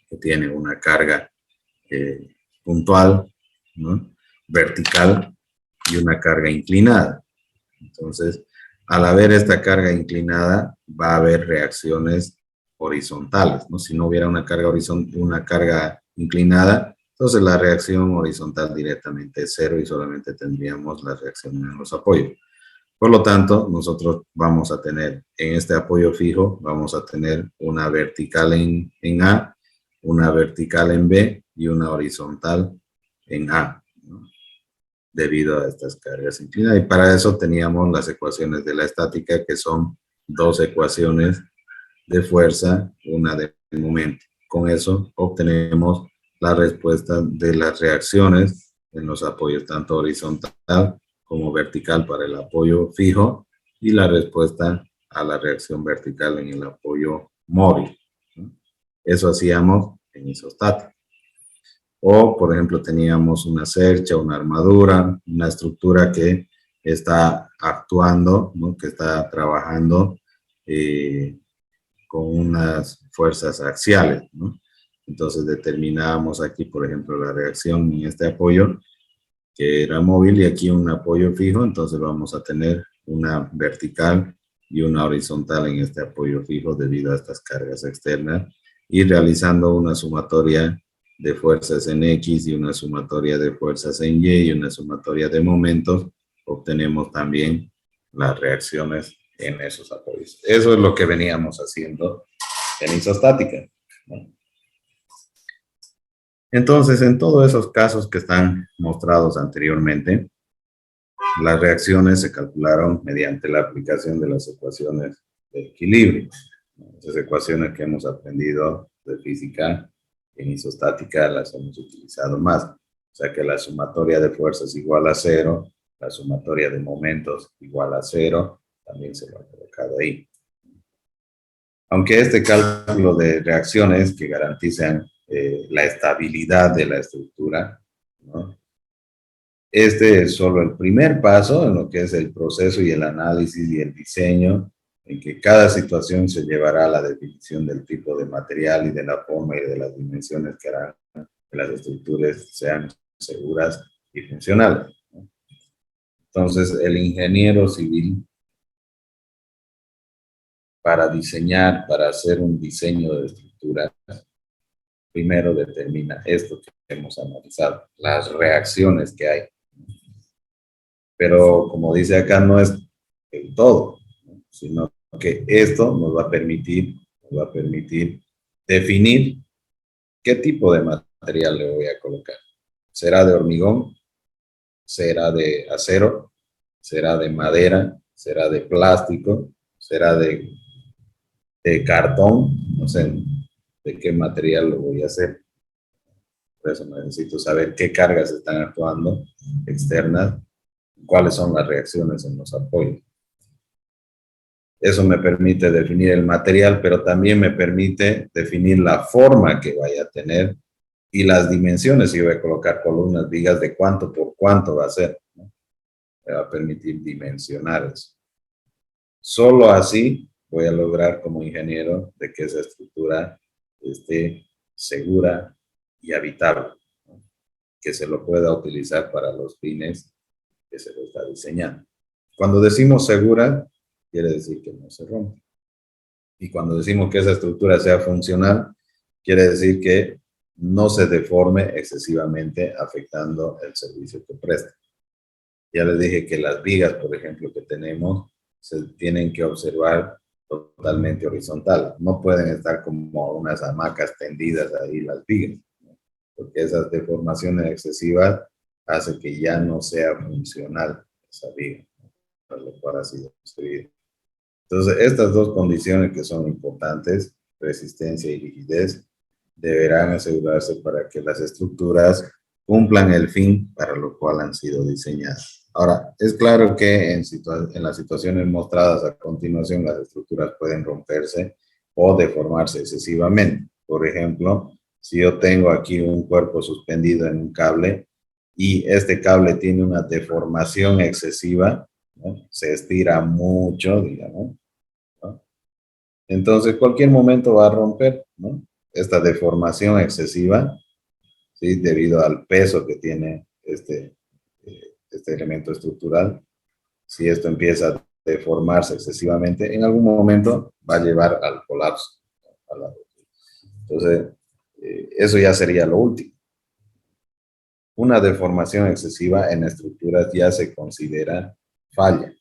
Speaker 1: que tiene una carga puntual, ¿no? Vertical, y una carga inclinada. Entonces, al haber esta carga inclinada, va a haber reacciones horizontales, ¿no? Si no hubiera una carga una carga inclinada, entonces la reacción horizontal directamente es cero y solamente tendríamos la reacción en los apoyos. Por lo tanto, nosotros vamos a tener en este apoyo fijo, vamos a tener una vertical en A, una vertical en B y una horizontal en A, ¿no? Debido a estas cargas inclinadas. Y para eso teníamos las ecuaciones de la estática, que son dos ecuaciones de fuerza, una de momento. Con eso obtenemos la respuesta de las reacciones en los apoyos, tanto horizontal como vertical para el apoyo fijo, y la respuesta a la reacción vertical en el apoyo móvil. Eso hacíamos en isostática. O, por ejemplo, teníamos una cercha, una armadura, una estructura que está actuando, ¿no? Que está trabajando con unas fuerzas axiales, ¿no? Entonces determinábamos aquí, por ejemplo, la reacción en este apoyo, que era móvil, y aquí un apoyo fijo, entonces vamos a tener una vertical y una horizontal en este apoyo fijo debido a estas cargas externas, y realizando una sumatoria de fuerzas en X y una sumatoria de fuerzas en Y y una sumatoria de momentos, obtenemos también las reacciones en esos apoyos. Eso es lo que veníamos haciendo en isostática, ¿no? Entonces, en todos esos casos que están mostrados anteriormente, las reacciones se calcularon mediante la aplicación de las ecuaciones de equilibrio, ¿no? Esas ecuaciones que hemos aprendido de física en isostática las hemos utilizado más. O sea que la sumatoria de fuerzas igual a cero, la sumatoria de momentos igual a cero, también se lo ha colocado ahí. Aunque este cálculo de reacciones que garantizan la estabilidad de la estructura, ¿no? Este es solo el primer paso en lo que es el proceso y el análisis y el diseño, en que cada situación se llevará a la definición del tipo de material y de la forma y de las dimensiones que harán que las estructuras sean seguras y funcionales, ¿no? Entonces, el ingeniero civil, para diseñar, para hacer un diseño de estructuras, primero determina esto que hemos analizado, las reacciones que hay. Pero como dice acá, no es el todo, ¿no? Sino que esto nos va a permitir definir qué tipo de material le voy a colocar. ¿Será de hormigón? ¿Será de acero? ¿Será de madera? ¿Será de plástico? ¿Será de cartón? No sé de qué material lo voy a hacer. Por eso necesito saber qué cargas están actuando externas, cuáles son las reacciones en los apoyos. Eso me permite definir el material, pero también me permite definir la forma que vaya a tener y las dimensiones. Si voy a colocar columnas, vigas, de cuánto por cuánto va a ser, ¿no? Me va a permitir dimensionar eso. Solo así voy a lograr como ingeniero de que esa estructura esté segura y habitable, ¿no? Que se lo pueda utilizar para los fines que se lo está diseñando. Cuando decimos segura, quiere decir que no se rompe. Y cuando decimos que esa estructura sea funcional, quiere decir que no se deforme excesivamente afectando el servicio que presta. Ya les dije que las vigas, por ejemplo, que tenemos, se tienen que observar totalmente horizontal. No pueden estar como unas hamacas tendidas ahí las vigas, ¿no? Porque esas deformaciones excesivas hacen que ya no sea funcional esa viga, ¿no? Para lo cual ha sido construida. Entonces, estas dos condiciones que son importantes, resistencia y rigidez, deberán asegurarse para que las estructuras cumplan el fin para lo cual han sido diseñadas. Ahora, es claro que en las situaciones mostradas a continuación, las estructuras pueden romperse o deformarse excesivamente. Por ejemplo, si yo tengo aquí un cuerpo suspendido en un cable y este cable tiene una deformación excesiva, ¿no? Se estira mucho, digamos, ¿no? Entonces, cualquier momento va a romper, ¿no? Esta deformación excesiva, ¿sí? Debido al peso que tiene este elemento estructural. Si esto empieza a deformarse excesivamente, en algún momento va a llevar al colapso, a la rotura. Entonces, eso ya sería lo último. Una deformación excesiva en estructuras ya se considera falla.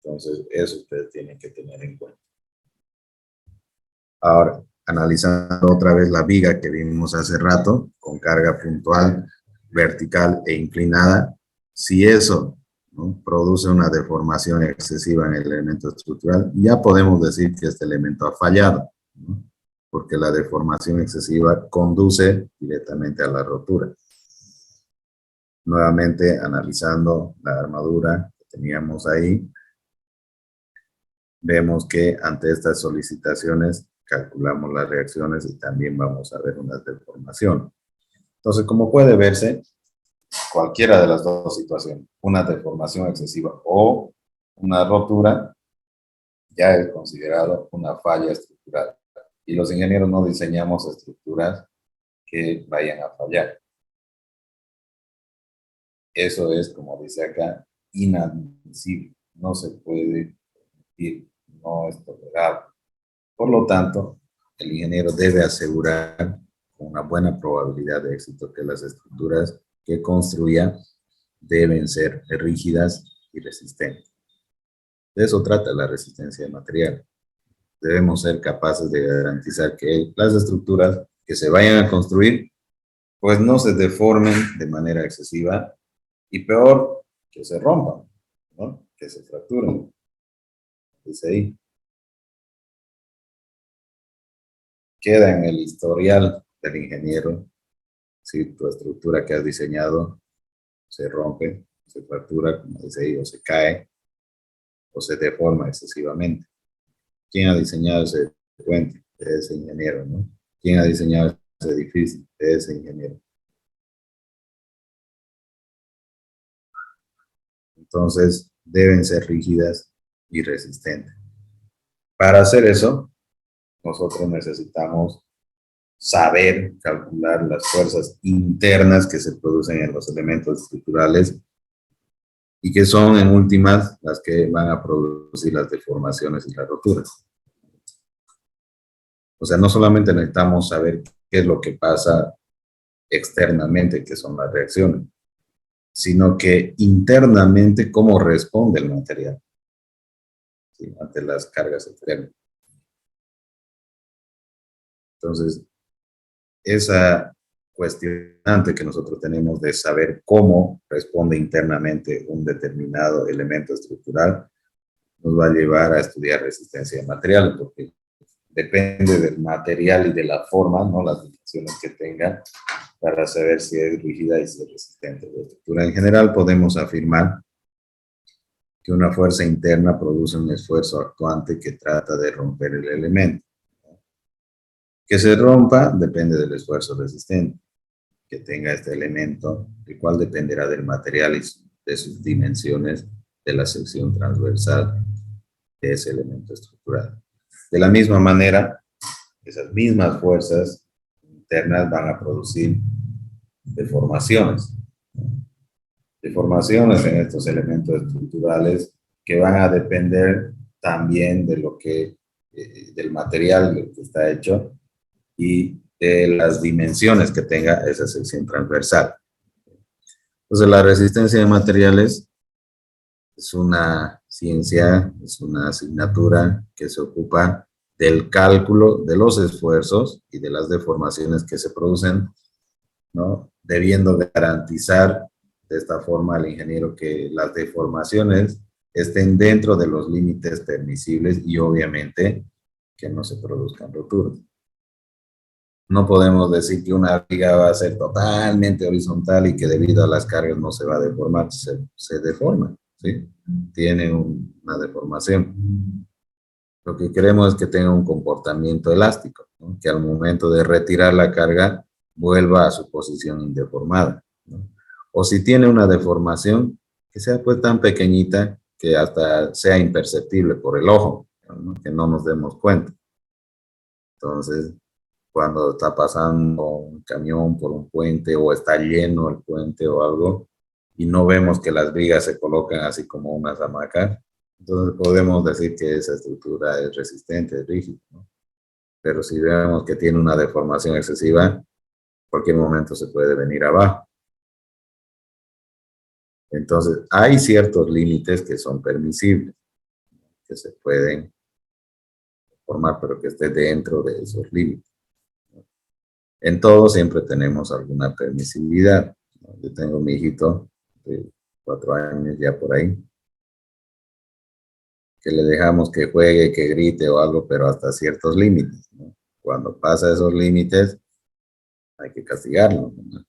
Speaker 1: Entonces, eso ustedes tienen que tener en cuenta. Ahora, analizando otra vez la viga que vimos hace rato, con carga puntual, vertical e inclinada, si eso, ¿no?, produce una deformación excesiva en el elemento estructural, ya podemos decir que este elemento ha fallado, ¿no?, porque la deformación excesiva conduce directamente a la rotura. Nuevamente, analizando la armadura que teníamos ahí, vemos que ante estas solicitaciones calculamos las reacciones y también vamos a ver una deformación. Entonces, como puede verse, cualquiera de las dos situaciones, una deformación excesiva o una rotura, ya es considerado una falla estructural. Y los ingenieros no diseñamos estructuras que vayan a fallar. Eso es, como dice acá, inadmisible. No se puede permitir, no es tolerable. Por lo tanto, el ingeniero debe asegurar con una buena probabilidad de éxito que las estructuras que construya deben ser rígidas y resistentes. De eso trata la resistencia de material. Debemos ser capaces de garantizar que las estructuras que se vayan a construir pues no se deformen de manera excesiva y peor, que se rompan, ¿no?, que se fracturen. Dice ahí. Queda en el historial del ingeniero si tu estructura que has diseñado se rompe, se fractura, como dice ahí, o se cae, o se deforma excesivamente. ¿Quién ha diseñado ese puente? Ese ingeniero, ¿no? ¿Quién ha diseñado ese edificio? Ese ingeniero. Entonces, deben ser rígidas y resistentes. Para hacer eso, nosotros necesitamos saber calcular las fuerzas internas que se producen en los elementos estructurales y que son en últimas las que van a producir las deformaciones y las roturas. O sea, no solamente necesitamos saber qué es lo que pasa externamente, que son las reacciones, sino que internamente cómo responde el material, ¿sí?, ante las cargas externas. Entonces, esa cuestionante que nosotros tenemos de saber cómo responde internamente un determinado elemento estructural nos va a llevar a estudiar resistencia de material, porque depende del material y de la forma, ¿no?, las dimensiones que tenga, para saber si es rígida y si es resistente a la estructura. En general podemos afirmar que una fuerza interna produce un esfuerzo actuante que trata de romper el elemento. Que se rompa depende del esfuerzo resistente que tenga este elemento, el cual dependerá del material y de sus dimensiones de la sección transversal de ese elemento estructural. De la misma manera, esas mismas fuerzas internas van a producir deformaciones. Deformaciones en estos elementos estructurales que van a depender también de lo que, del material del que está hecho y de las dimensiones que tenga esa sección transversal. Entonces, la resistencia de materiales es una ciencia, es una asignatura que se ocupa del cálculo de los esfuerzos y de las deformaciones que se producen, ¿no?, debiendo garantizar de esta forma al ingeniero que las deformaciones estén dentro de los límites permisibles y obviamente que no se produzcan roturas. No podemos decir que una viga va a ser totalmente horizontal y que debido a las cargas no se va a deformar, se deforma, ¿sí? Tiene una deformación. Lo que queremos es que tenga un comportamiento elástico, ¿no?, que al momento de retirar la carga vuelva a su posición indeformada, ¿no? O si tiene una deformación, que sea pues tan pequeñita que hasta sea imperceptible por el ojo, ¿no?, que no nos demos cuenta. Entonces, cuando está pasando un camión por un puente o está lleno el puente o algo y no vemos que las vigas se colocan así como unas hamacas, entonces podemos decir que esa estructura es resistente, es rígida, ¿no? pero si vemos que tiene una deformación excesiva, en cualquier momento se puede venir abajo. Entonces, hay ciertos límites que son permisibles, que se pueden formar, pero que esté dentro de esos límites. En todo siempre tenemos alguna permisibilidad. Yo tengo mi hijito de 4 años ya por ahí, que le dejamos que juegue, que grite o algo, pero hasta ciertos límites, ¿no? Cuando pasa esos límites, hay que castigarlo, ¿no?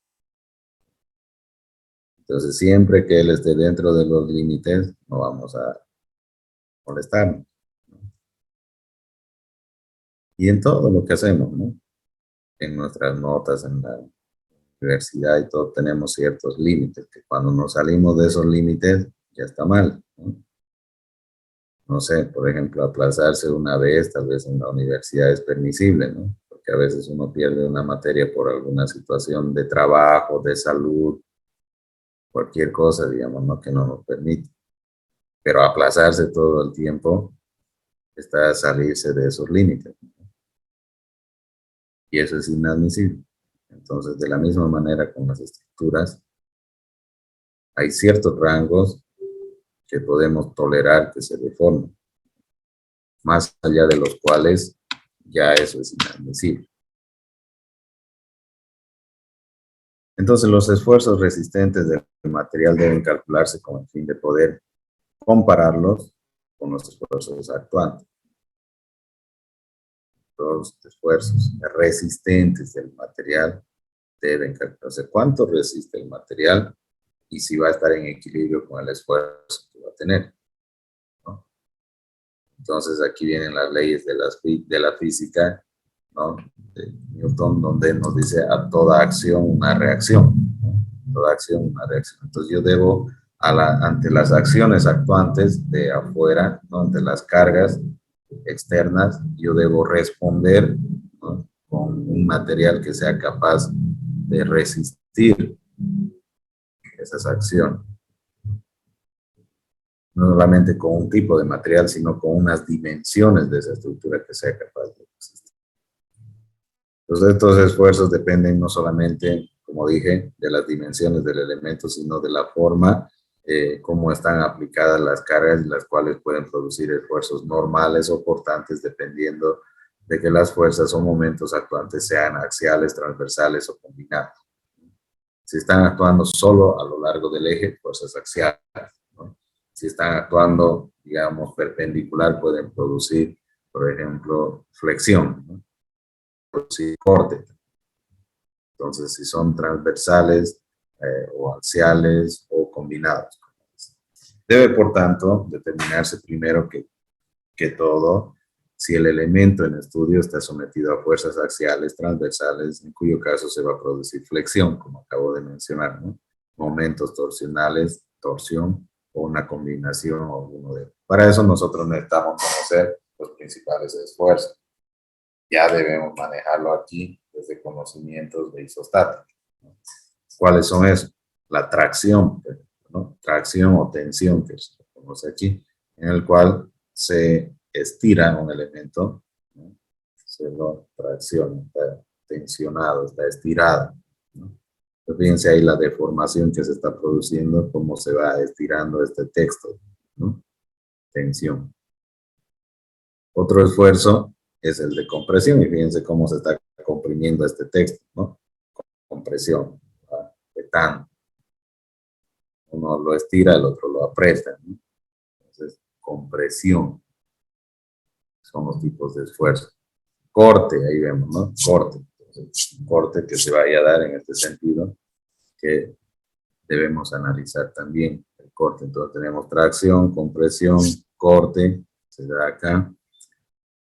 Speaker 1: Entonces, siempre que él esté dentro de los límites, no vamos a molestarnos, ¿no? Y en todo lo que hacemos, ¿no? En nuestras notas, en la universidad y todo, tenemos ciertos límites, que cuando nos salimos de esos límites, ya está mal, ¿no? No sé, por ejemplo, aplazarse una vez, tal vez en la universidad es permisible, ¿no? Porque a veces uno pierde una materia por alguna situación de trabajo, de salud, cualquier cosa, digamos, ¿no? Que no nos permite. Pero aplazarse todo el tiempo está salirse de esos límites, ¿no? Y eso es inadmisible. Entonces, de la misma manera con las estructuras, hay ciertos rangos que podemos tolerar que se deformen, más allá de los cuales ya eso es inadmisible. Entonces, los esfuerzos resistentes del material deben calcularse con el fin de poder compararlos con los esfuerzos actuantes. Los esfuerzos resistentes del material deben calcularse cuánto resiste el material y si va a estar en equilibrio con el esfuerzo que va a tener, ¿no? Entonces, aquí vienen las leyes de la física, ¿no? De Newton, donde nos dice a toda acción una reacción, ¿no? Toda acción una reacción. Entonces, yo debo, ante las acciones actuantes de afuera, ¿no? Ante las cargas externas, yo debo responder, ¿no? Con un material que sea capaz de resistir esas acciones. No solamente con un tipo de material, sino con unas dimensiones de esa estructura que sea capaz de resistir. Entonces, estos esfuerzos dependen no solamente, como dije, de las dimensiones del elemento, sino de la forma cómo están aplicadas las cargas, las cuales pueden producir esfuerzos normales o portantes, dependiendo de que las fuerzas o momentos actuantes sean axiales, transversales o combinados. Si están actuando solo a lo largo del eje, fuerzas axiales, ¿no? Si están actuando, digamos, perpendicular, pueden producir, por ejemplo, flexión, ¿no? Producir corte. Entonces, si son transversales o axiales o combinados. Debe, por tanto, determinarse primero que todo si el elemento en estudio está sometido a fuerzas axiales, transversales, en cuyo caso se va a producir flexión, como acabo de mencionar, ¿no? Momentos torsionales, torsión, o una combinación o uno de ellos. Para eso nosotros necesitamos conocer los principales esfuerzos. Ya debemos manejarlo aquí desde conocimientos de isostática, ¿no? ¿Cuáles son esos? La tracción, ¿no? Tracción o tensión, que se conoce aquí, en el cual se estira un elemento, ¿no? Se lo tracciona, está tensionado, está estirado, ¿no? Entonces, fíjense ahí la deformación que se está produciendo, cómo se va estirando este texto, ¿no? Tensión. Otro esfuerzo es el de compresión, y fíjense cómo se está comprimiendo este texto, ¿no? Compresión, apretando. Uno lo estira, el otro lo aprieta, ¿no? Entonces, compresión son los tipos de esfuerzo. Corte, ahí vemos, ¿no? Corte. Entonces, un corte que se vaya a dar en este sentido, que debemos analizar también el corte. Entonces, tenemos tracción, compresión, corte, se da acá.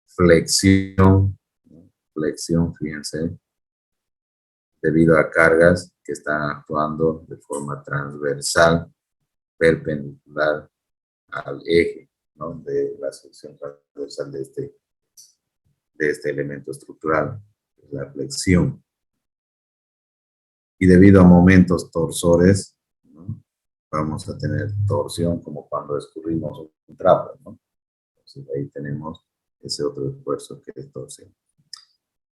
Speaker 1: Flexión, ¿no? Flexión, fíjense, debido a cargas que están actuando de forma transversal, perpendicular al eje, ¿no? De la sección transversal de este elemento estructural, la flexión. Y debido a momentos torsores, ¿no? Vamos a tener torsión, como cuando escurrimos un trapo, ¿no? Entonces ahí tenemos ese otro esfuerzo que es torsión.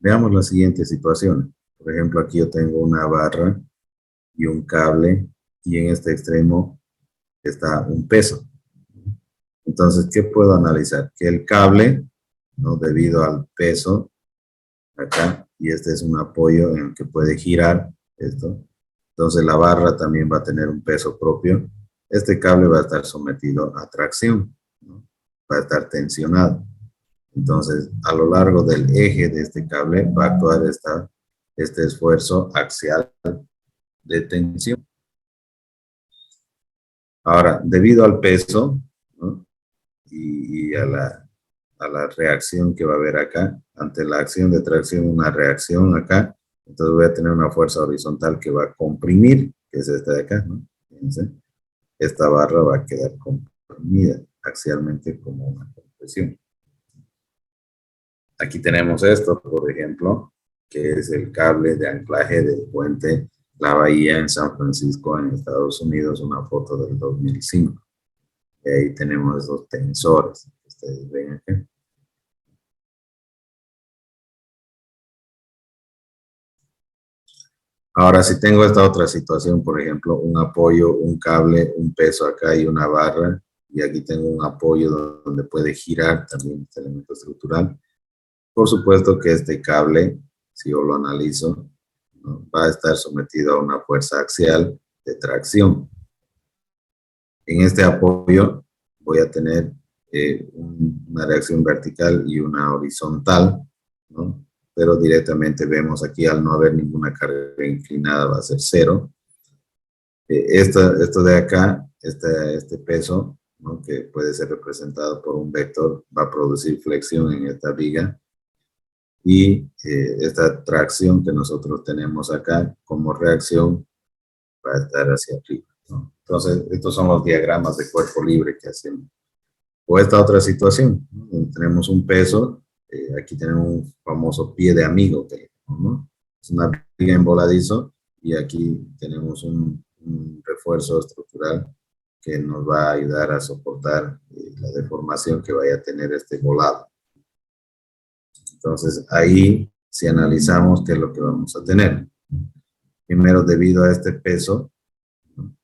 Speaker 1: Veamos la siguiente situación. Por ejemplo, aquí yo tengo una barra y un cable y en este extremo está un peso. Entonces, ¿qué puedo analizar? Que el cable, ¿no? Debido al peso, acá, y este es un apoyo en el que puede girar esto. Entonces, la barra también va a tener un peso propio. Este cable va a estar sometido a tracción, ¿no? Va a estar tensionado. Entonces, a lo largo del eje de este cable va a actuar este esfuerzo axial de tensión. Ahora, debido al peso, ¿no? y a la reacción que va a haber acá, ante la acción de tracción, una reacción acá, entonces voy a tener una fuerza horizontal que va a comprimir, que es esta de acá, ¿no? Fíjense, esta barra va a quedar comprimida axialmente como una compresión. Aquí tenemos esto, por ejemplo, que es el cable de anclaje del puente La Bahía en San Francisco, en Estados Unidos, una foto del 2005. Y ahí tenemos esos tensores que ustedes ven aquí. Ahora, si tengo esta otra situación, por ejemplo, un apoyo, un cable, un peso acá y una barra, y aquí tengo un apoyo donde puede girar también este elemento estructural. Por supuesto que este cable, si yo lo analizo, ¿no? Va a estar sometido a una fuerza axial de tracción. En este apoyo voy a tener una reacción vertical y una horizontal, ¿no? Pero directamente vemos aquí, al no haber ninguna carga inclinada, va a ser cero. Esto de acá, este peso, ¿no? Que puede ser representado por un vector, va a producir flexión en esta viga. Y esta tracción que nosotros tenemos acá como reacción va a estar hacia arriba, ¿no? Entonces, estos son los diagramas de cuerpo libre que hacemos. O esta otra situación, ¿no? Donde tenemos un peso, aquí tenemos un famoso pie de amigo, ¿no? Es una viga en voladizo y aquí tenemos un refuerzo estructural que nos va a ayudar a soportar la deformación que vaya a tener este volado. Entonces, ahí, si analizamos qué es lo que vamos a tener. Primero, debido a este peso, ¿no?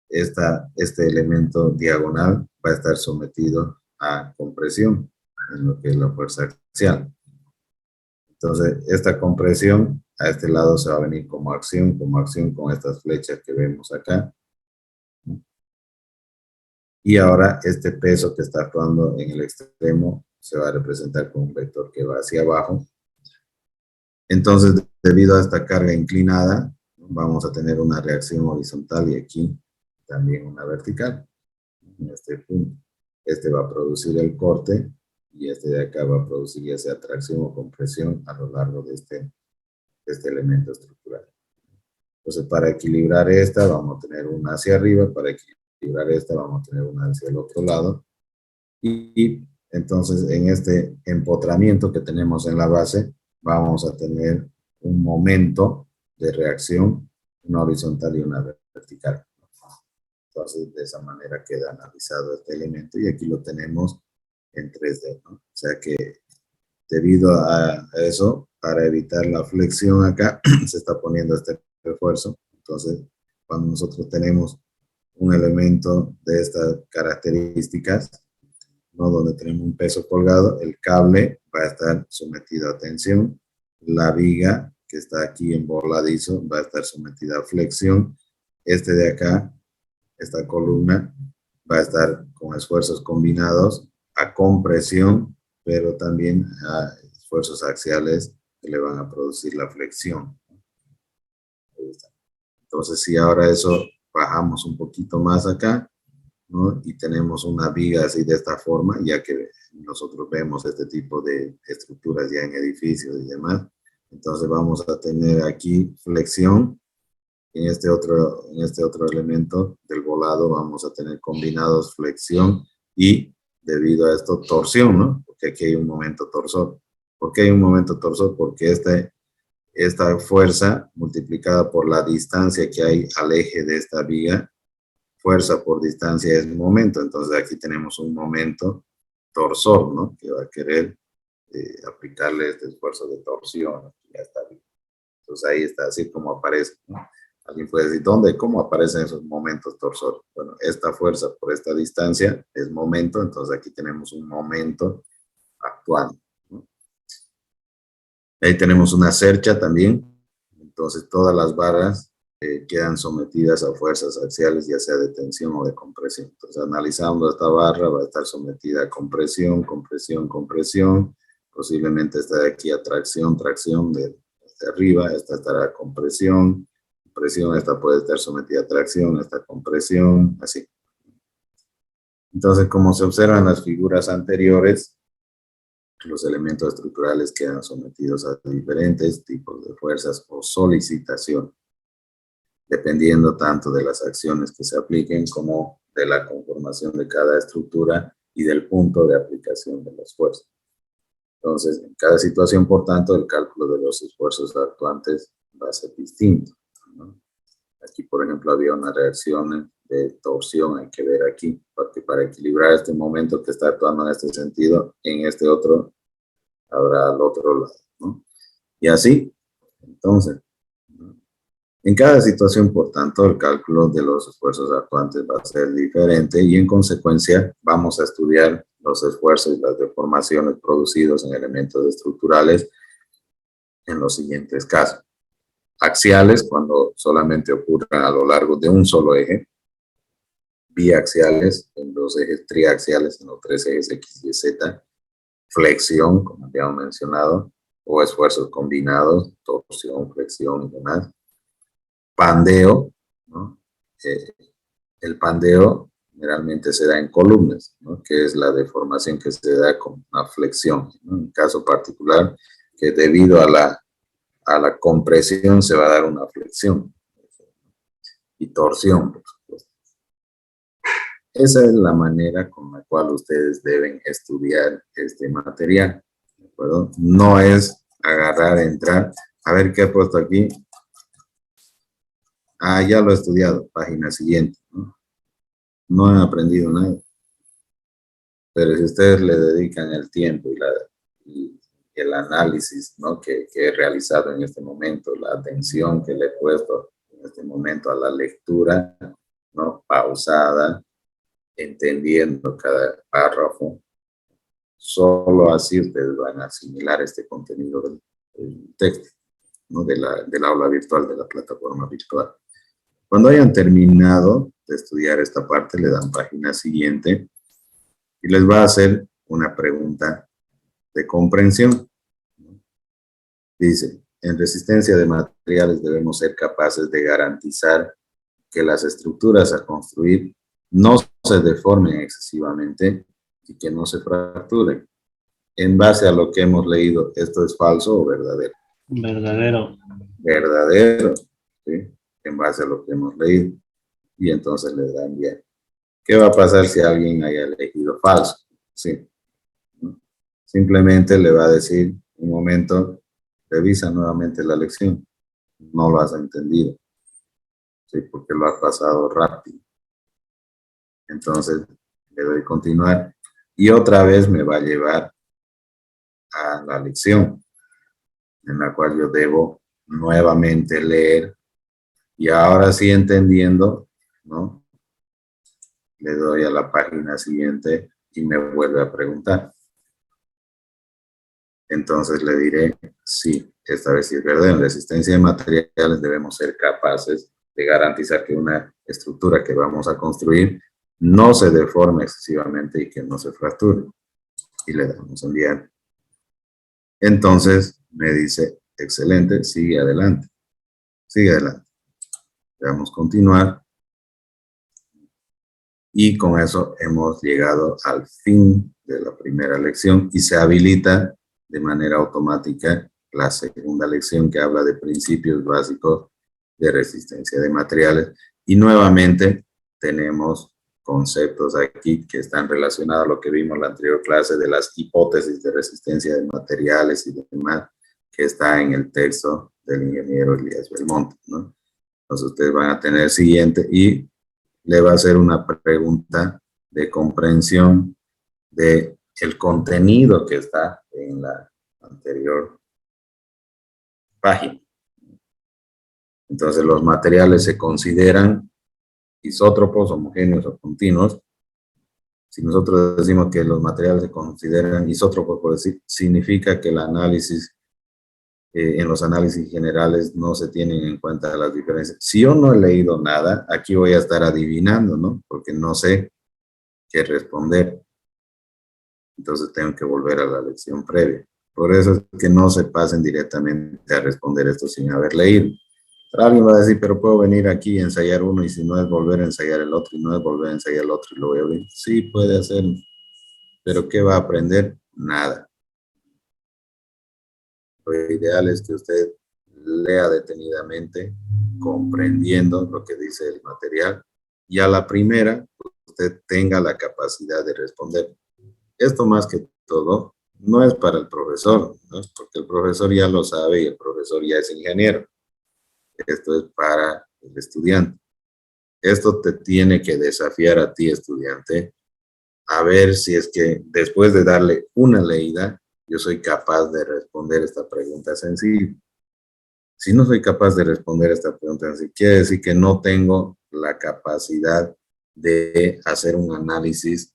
Speaker 1: Este elemento diagonal va a estar sometido a compresión, en lo que es la fuerza axial. Entonces, esta compresión a este lado se va a venir como acción con estas flechas que vemos acá. Y ahora este peso que está actuando en el extremo se va a representar con un vector que va hacia abajo. Entonces, debido a esta carga inclinada, vamos a tener una reacción horizontal y aquí también una vertical. En este punto, este va a producir el corte y este de acá va a producir ya sea tracción o compresión a lo largo de este elemento estructural. Entonces, para equilibrar esta, vamos a tener una hacia arriba, para equilibrar esta, vamos a tener una hacia el otro lado. Y entonces, en este empotramiento que tenemos en la base, vamos a tener un momento de reacción, una horizontal y una vertical. Entonces, de esa manera queda analizado este elemento y aquí lo tenemos en 3D, ¿no? O sea que debido a eso, para evitar la flexión acá, se está poniendo este refuerzo. Entonces, cuando nosotros tenemos un elemento de estas características, ¿no? Donde tenemos un peso colgado, el cable va a estar sometido a tensión, la viga que está aquí en voladizo va a estar sometida a flexión, este de acá, esta columna, va a estar con esfuerzos combinados a compresión, pero también a esfuerzos axiales que le van a producir la flexión. Entonces, si ahora eso bajamos un poquito más acá, ¿no? Y tenemos una viga así de esta forma, ya que nosotros vemos este tipo de estructuras ya en edificios y demás. Entonces vamos a tener aquí flexión. En este otro elemento del volado vamos a tener combinados flexión y debido a esto torsión, ¿no? Porque aquí hay un momento torsor. ¿Por qué hay un momento torsor? Porque esta fuerza multiplicada por la distancia que hay al eje de esta viga, fuerza por distancia es momento, entonces aquí tenemos un momento torsor, ¿no? Que va a querer aplicarle este esfuerzo de torsión. Ya está bien. Entonces ahí está, así como aparece, ¿no? Alguien puede decir, ¿dónde? ¿Cómo aparecen esos momentos torsores? Bueno, esta fuerza por esta distancia es momento, entonces aquí tenemos un momento actuando, ¿no? Ahí tenemos una cercha también, entonces todas las barras quedan sometidas a fuerzas axiales, ya sea de tensión o de compresión. Entonces, analizando esta barra, va a estar sometida a compresión, compresión, compresión. Posiblemente está de aquí a tracción, tracción de arriba. Esta estará a compresión, compresión. Esta puede estar sometida a tracción, esta compresión, así. Entonces, como se observan en las figuras anteriores, los elementos estructurales quedan sometidos a diferentes tipos de fuerzas o solicitación, dependiendo tanto de las acciones que se apliquen como de la conformación de cada estructura y del punto de aplicación de las fuerzas. Entonces, en cada situación, por tanto, el cálculo de los esfuerzos actuantes va a ser distinto, ¿no? Aquí, por ejemplo, había una reacción de torsión, hay que ver aquí, porque para equilibrar este momento que está actuando en este sentido, en este otro, habrá al otro lado, ¿no? Y así, entonces, ¿no? En cada situación, por tanto, el cálculo de los esfuerzos actuantes va a ser diferente y, en consecuencia, vamos a estudiar los esfuerzos y las deformaciones producidos en elementos estructurales en los siguientes casos. Axiales, cuando solamente ocurren a lo largo de un solo eje. Biaxiales, en los ejes triaxiales, en los tres ejes X y Z. Flexión, como ya hemos mencionado, o esfuerzos combinados, torsión, flexión y demás. Pandeo, ¿no? El pandeo generalmente se da en columnas, ¿no? Que es la deformación que se da con una flexión, ¿no? En caso particular, que debido a la compresión se va a dar una flexión y torsión, por supuesto. Esa es la manera con la cual ustedes deben estudiar este material, ¿de acuerdo? No es agarrar, entrar, a ver qué he puesto aquí. Ah, ya lo he estudiado, página siguiente, ¿no? No han aprendido nada. Pero si ustedes le dedican el tiempo y el análisis, ¿no? que he realizado en este momento, la atención que le he puesto en este momento a la lectura, ¿no? Pausada, entendiendo cada párrafo, solo así ustedes van a asimilar este contenido del texto, ¿no? Del aula virtual, de la plataforma virtual. Cuando hayan terminado de estudiar esta parte, le dan página siguiente y les va a hacer una pregunta de comprensión. Dice, en resistencia de materiales debemos ser capaces de garantizar que las estructuras a construir no se deformen excesivamente y que no se fracturen. En base a lo que hemos leído, ¿esto es falso o verdadero?
Speaker 4: Verdadero.
Speaker 1: Verdadero, ¿sí? En base a lo que hemos leído. Y entonces le dan bien. ¿Qué va a pasar si alguien haya elegido falso? Sí. Simplemente le va a decir, un momento, revisa nuevamente la lección. No lo has entendido. Sí, porque lo has pasado rápido. Entonces, le doy continuar. Y otra vez me va a llevar a la lección, en la cual yo debo nuevamente leer. Y ahora sí entendiendo, ¿no? Le doy a la página siguiente y me vuelve a preguntar. Entonces le diré, sí, esta vez sí es verdad. En resistencia de materiales debemos ser capaces de garantizar que una estructura que vamos a construir no se deforme excesivamente y que no se fracture. Y le damos enviar. Entonces me dice, excelente, sigue adelante. Sigue adelante. Le damos continuar. Y con eso hemos llegado al fin de la primera lección y se habilita de manera automática la segunda lección, que habla de principios básicos de resistencia de materiales. Y nuevamente tenemos conceptos aquí que están relacionados a lo que vimos en la anterior clase de las hipótesis de resistencia de materiales y demás, que está en el texto del ingeniero Elías Belmonte, ¿no? Entonces ustedes van a tener el siguiente y le va a hacer una pregunta de comprensión de el contenido que está en la anterior página. Entonces, los materiales se consideran isótropos, homogéneos o continuos. Si nosotros decimos que los materiales se consideran isótropos, por decir, significa que el análisis, en los análisis generales no se tienen en cuenta las diferencias. Si yo no he leído nada, aquí voy a estar adivinando, ¿no? Porque no sé qué responder. Entonces tengo que volver a la lección previa. Por eso es que no se pasen directamente a responder esto sin haber leído. Alguien va a decir, pero puedo venir aquí y ensayar uno, y si no es volver a ensayar el otro, y no es volver a ensayar el otro, y lo voy a ver. Sí, puede hacerlo. Pero ¿qué va a aprender? Nada. Lo ideal es que usted lea detenidamente, comprendiendo lo que dice el material, y a la primera usted tenga la capacidad de responder. Esto más que todo no es para el profesor, ¿no? Porque el profesor ya lo sabe y el profesor ya es ingeniero. Esto es para el estudiante. Esto te tiene que desafiar a ti, estudiante, a ver si es que después de darle una leída, yo soy capaz de responder esta pregunta sencilla. Si no soy capaz de responder esta pregunta sencilla, quiere decir que no tengo la capacidad de hacer un análisis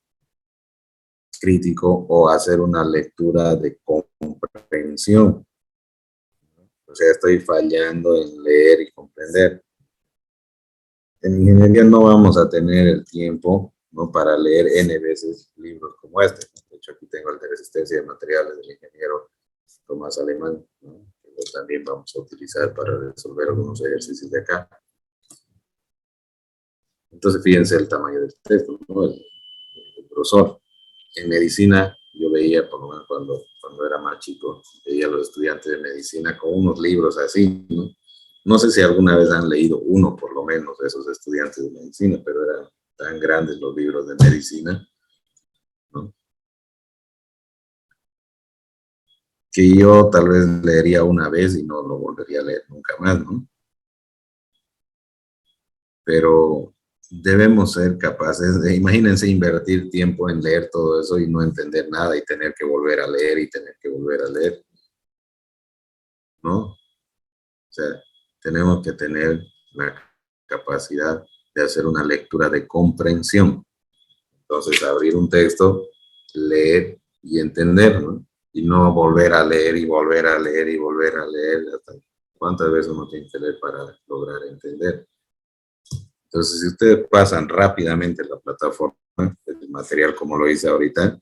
Speaker 1: crítico o hacer una lectura de comprensión. O sea, estoy fallando en leer y comprender. En ingeniería no vamos a tener el tiempo, ¿no?, para leer N veces libros como este. De hecho, aquí tengo el de resistencia de materiales del ingeniero Tomás Alemán, ¿no?, que lo también vamos a utilizar para resolver algunos ejercicios de acá. Entonces, fíjense el tamaño del texto, ¿no?, el grosor. En medicina, yo veía, por lo menos cuando era más chico, veía a los estudiantes de medicina con unos libros así, ¿no? No sé si alguna vez han leído uno, por lo menos, de esos estudiantes de medicina, pero eran tan grandes los libros de medicina, ¿no?, que yo tal vez leería una vez y no lo volvería a leer nunca más, ¿no? Pero debemos ser capaces de, imagínense, invertir tiempo en leer todo eso y no entender nada y tener que volver a leer y tener que volver a leer, ¿no? O sea, tenemos que tener la capacidad de hacer una lectura de comprensión. Entonces, abrir un texto, leer y entender, ¿no? Y no volver a leer y volver a leer y volver a leer. Hasta ¿cuántas veces uno tiene que leer para lograr entender? Entonces, si ustedes pasan rápidamente la plataforma, el material como lo hice ahorita,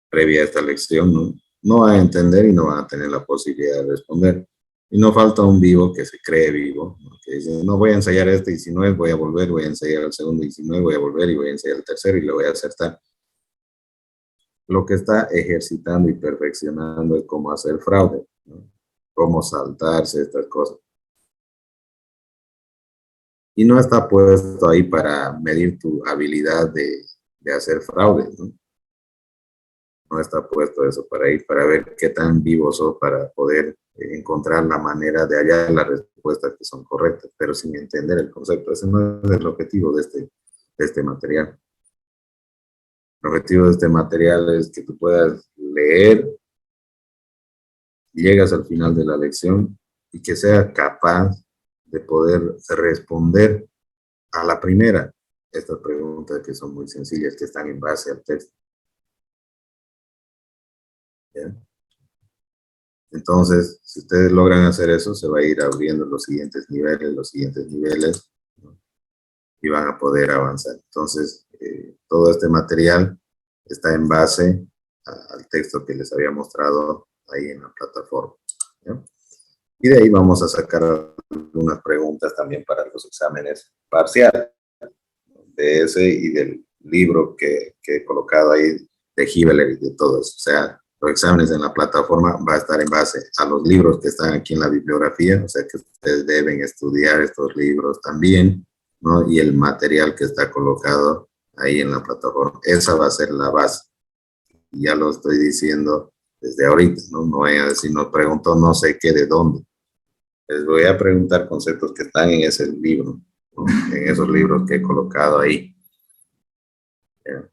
Speaker 1: previa a esta lección, no van a entender y no van a tener la posibilidad de responder. Y no falta un vivo que se cree vivo, ¿no?, que dice, no, voy a ensayar este y si no es, voy a volver, voy a ensayar el segundo y si no es, voy a volver y voy a ensayar el tercero y le voy a acertar. Lo que está ejercitando y perfeccionando es cómo hacer fraude, ¿no?, cómo saltarse estas cosas. Y no está puesto ahí para medir tu habilidad de hacer fraude, ¿no? No está puesto eso para ir, para ver qué tan vivos sos para poder encontrar la manera de hallar las respuestas que son correctas, pero sin entender el concepto. Ese no es el objetivo de este material. El objetivo de este material es que tú puedas leer, llegas al final de la lección y que seas capaz de poder responder a la primera estas preguntas que son muy sencillas, que están en base al texto. ¿Bien? Entonces, si ustedes logran hacer eso, se va a ir abriendo los siguientes niveles, ¿no?, y van a poder avanzar. Entonces, todo este material está en base al texto que les había mostrado ahí en la plataforma, ¿no? Y de ahí vamos a sacar algunas preguntas también para los exámenes parciales, de ese y del libro que he colocado ahí, de Hibeler y de todos. O sea, los exámenes en la plataforma va a estar en base a los libros que están aquí en la bibliografía, o sea que ustedes deben estudiar estos libros también, ¿no?, y el material que está colocado ahí en la plataforma. Esa va a ser la base. Y ya lo estoy diciendo desde ahorita, ¿no? No voy a decir, nos preguntó no sé qué de dónde. Les voy a preguntar conceptos que están en ese libro, ¿no?, en esos libros que he colocado ahí, ¿ya?,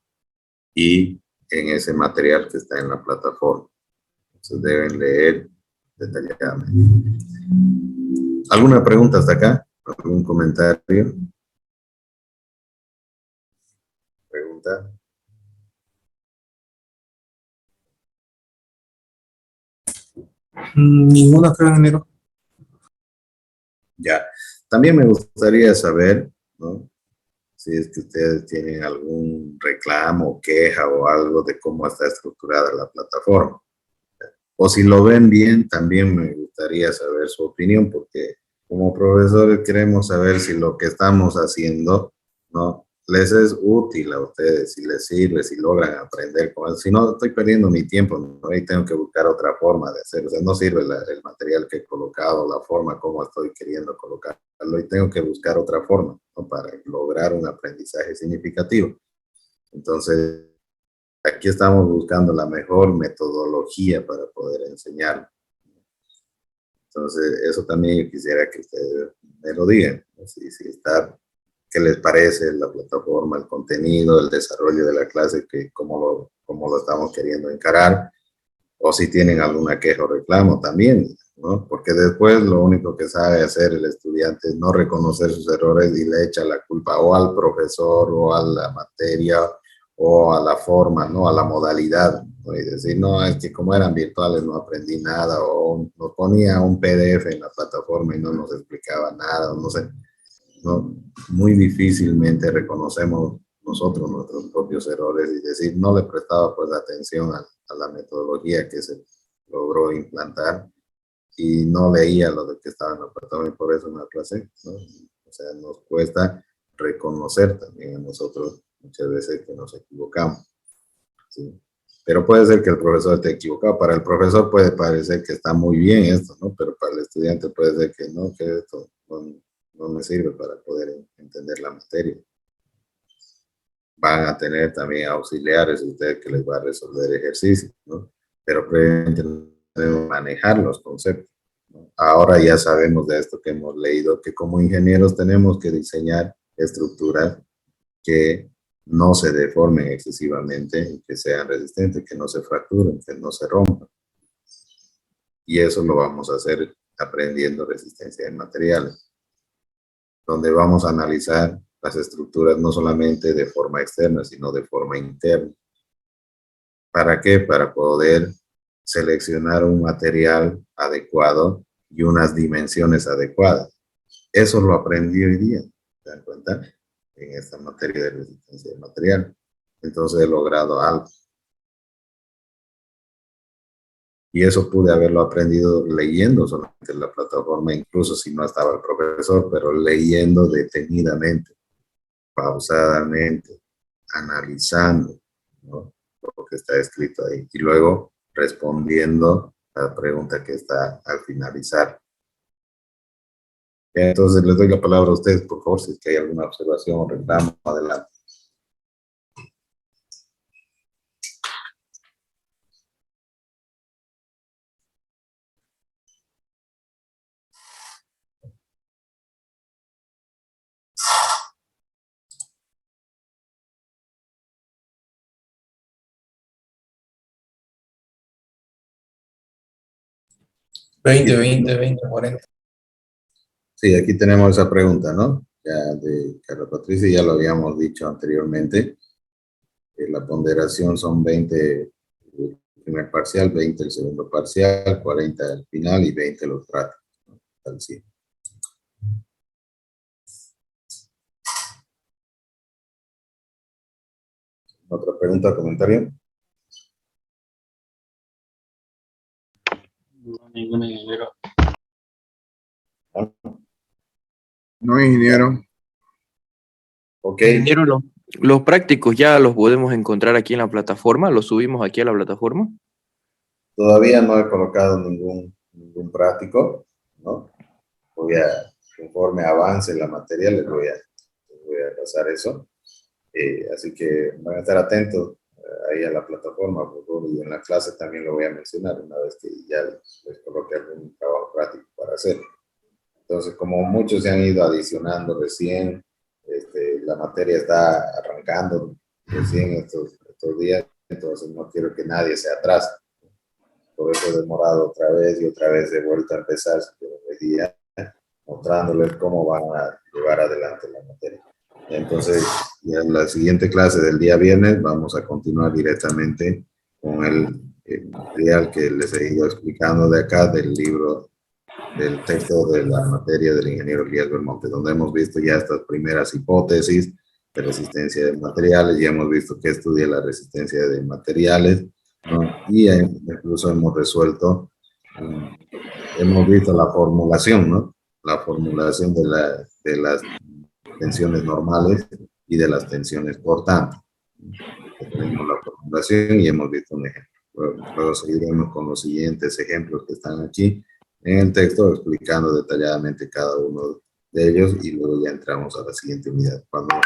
Speaker 1: y en ese material que está en la plataforma. Se deben leer detalladamente. ¿Alguna pregunta hasta acá? ¿Algún comentario? ¿Pregunta?
Speaker 4: Ninguna, creo, ingeniero.
Speaker 1: Ya. También me gustaría saber, ¿no? Si es que ustedes tienen algún reclamo, queja o algo de cómo está estructurada la plataforma. O si lo ven bien, también me gustaría saber su opinión, porque como profesores queremos saber si lo que estamos haciendo, ¿no? Les es útil a ustedes, si les sirve, si logran aprender con eso. Si no, estoy perdiendo mi tiempo, ¿no? Y tengo que buscar otra forma de hacer. O sea, no sirve el material que he colocado, la forma como estoy queriendo colocarlo, y tengo que buscar otra forma, ¿no? Para lograr un aprendizaje significativo. Entonces, aquí estamos buscando la mejor metodología para poder enseñar. Entonces, eso también yo quisiera que ustedes me lo digan, ¿no? Si está, qué les parece la plataforma, el contenido, el desarrollo de la clase, que cómo lo estamos queriendo encarar, o si tienen alguna queja o reclamo también, ¿no? Porque después lo único que sabe hacer el estudiante es no reconocer sus errores y le echa la culpa o al profesor o a la materia o a la forma, ¿no? A la modalidad, ¿no? Y decir, no, es que como eran virtuales no aprendí nada, o nos ponía un PDF en la plataforma y no nos explicaba nada, o no sé, ¿no? Muy difícilmente reconocemos nosotros nuestros propios errores y decir, no le prestaba pues atención a la metodología que se logró implantar y no leía lo de que estaba en la plataforma y por eso me aplacé, ¿no? O sea, nos cuesta reconocer también a nosotros muchas veces que nos equivocamos, ¿sí? Pero puede ser que el profesor esté equivocado. Para el profesor puede parecer que está muy bien esto, ¿no? Pero para el estudiante puede ser que no, que esto no me sirve para poder entender la materia. Van a tener también auxiliares ustedes que les va a resolver ejercicios, ¿no? Pero previamente debemos manejar los conceptos, ¿no? Ahora ya sabemos de esto que hemos leído, que como ingenieros tenemos que diseñar estructuras que no se deformen excesivamente y que sean resistentes, que no se fracturen, que no se rompan. Y eso lo vamos a hacer aprendiendo resistencia de materiales, donde vamos a analizar las estructuras no solamente de forma externa, sino de forma interna. ¿Para qué? Para poder seleccionar un material adecuado y unas dimensiones adecuadas. Eso lo aprendí hoy día, ¿se dan cuenta? En esta materia de resistencia de material. Entonces he logrado algo. Y eso pude haberlo aprendido leyendo solamente la plataforma, incluso si no estaba el profesor, pero leyendo detenidamente, pausadamente, analizando, ¿no? Lo que está escrito ahí. Y luego respondiendo a la pregunta que está al finalizar. Entonces les doy la palabra a ustedes, por favor, si es que hay alguna observación o reclamo, adelante.
Speaker 4: Veinte, 40.
Speaker 1: Sí, aquí tenemos esa pregunta, ¿no? Ya de Carla Patricia, ya lo habíamos dicho anteriormente. La ponderación son 20 el primer parcial, 20 el segundo parcial, 40 el final y 20 los prácticos, ¿no? Al 100. ¿Otra pregunta o comentario?
Speaker 2: No, ningún ingeniero.
Speaker 5: No, ingeniero.
Speaker 1: Ok,
Speaker 6: Ingeniero, los prácticos ya los podemos encontrar aquí en la plataforma, los subimos aquí a la plataforma.
Speaker 1: todavía no he colocado ningún práctico, ¿no? Conforme avance la materia, les voy a pasar eso. Así que van a estar atentos ahí a la plataforma, por favor, y en la clase también lo voy a mencionar una vez que ya les coloque algún trabajo práctico para hacer. Entonces, como muchos se han ido adicionando recién, la materia está arrancando recién estos días, entonces no quiero que nadie se atrase. por eso he demorado otra vez y otra vez de vuelta a empezar el día, mostrándoles cómo van a llevar adelante la materia. Entonces, ya en la siguiente clase del día viernes vamos a continuar directamente con el material que les he ido explicando de acá, del libro, del texto de la materia del ingeniero Elías Belmonte, donde hemos visto ya estas primeras hipótesis de resistencia de materiales, ya hemos visto que estudia la resistencia de materiales, ¿no? Y incluso hemos resuelto, hemos visto la formulación, ¿no? La formulación de las tensiones normales y de las tensiones cortantes. Tenemos la formulación y hemos visto un ejemplo. Luego seguiremos con los siguientes ejemplos que están aquí en el texto, explicando detalladamente cada uno de ellos, y luego ya entramos a la siguiente unidad. Cuando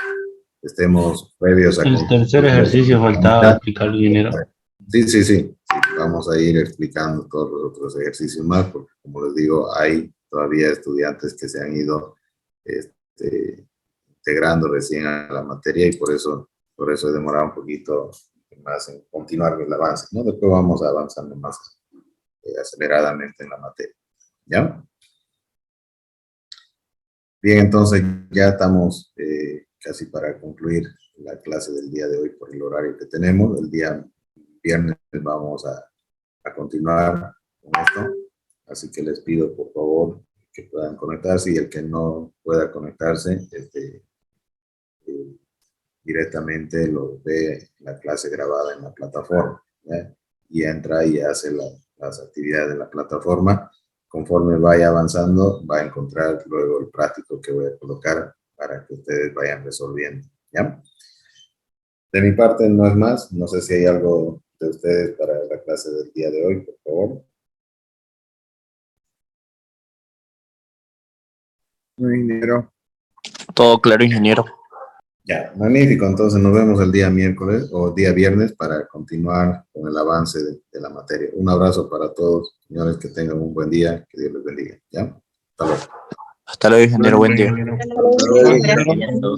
Speaker 1: estemos previos a...
Speaker 7: El tercer ejercicio faltaba explicar, ingeniero.
Speaker 1: Sí. Vamos a ir explicando todos los otros ejercicios más, porque como les digo, hay todavía estudiantes que se han ido integrando recién a la materia, y por eso he demorado un poquito más en continuar el avance, ¿no? Después vamos avanzando más aceleradamente en la materia, ¿ya? Bien, entonces ya estamos casi para concluir la clase del día de hoy por el horario que tenemos. El día viernes vamos a continuar con esto, así que les pido por favor que puedan conectarse, y el que no pueda conectarse, directamente lo ve la clase grabada en la plataforma, ¿ya? Y entra y hace las actividades de la plataforma. Conforme vaya avanzando, va a encontrar luego el práctico que voy a colocar para que ustedes vayan resolviendo, ¿ya? De mi parte no es más. No sé si hay algo de ustedes para la clase del día de hoy, por favor.
Speaker 5: No, ingeniero.
Speaker 2: Todo claro, ingeniero.
Speaker 1: Ya, magnífico. Entonces nos vemos el día miércoles o día viernes para continuar con el avance de la materia. Un abrazo para todos, señores, que tengan un buen día, que Dios les bendiga, ¿ya? Hasta luego.
Speaker 2: Hasta luego, ingeniero. Buen día.
Speaker 5: Hasta luego, ingeniero.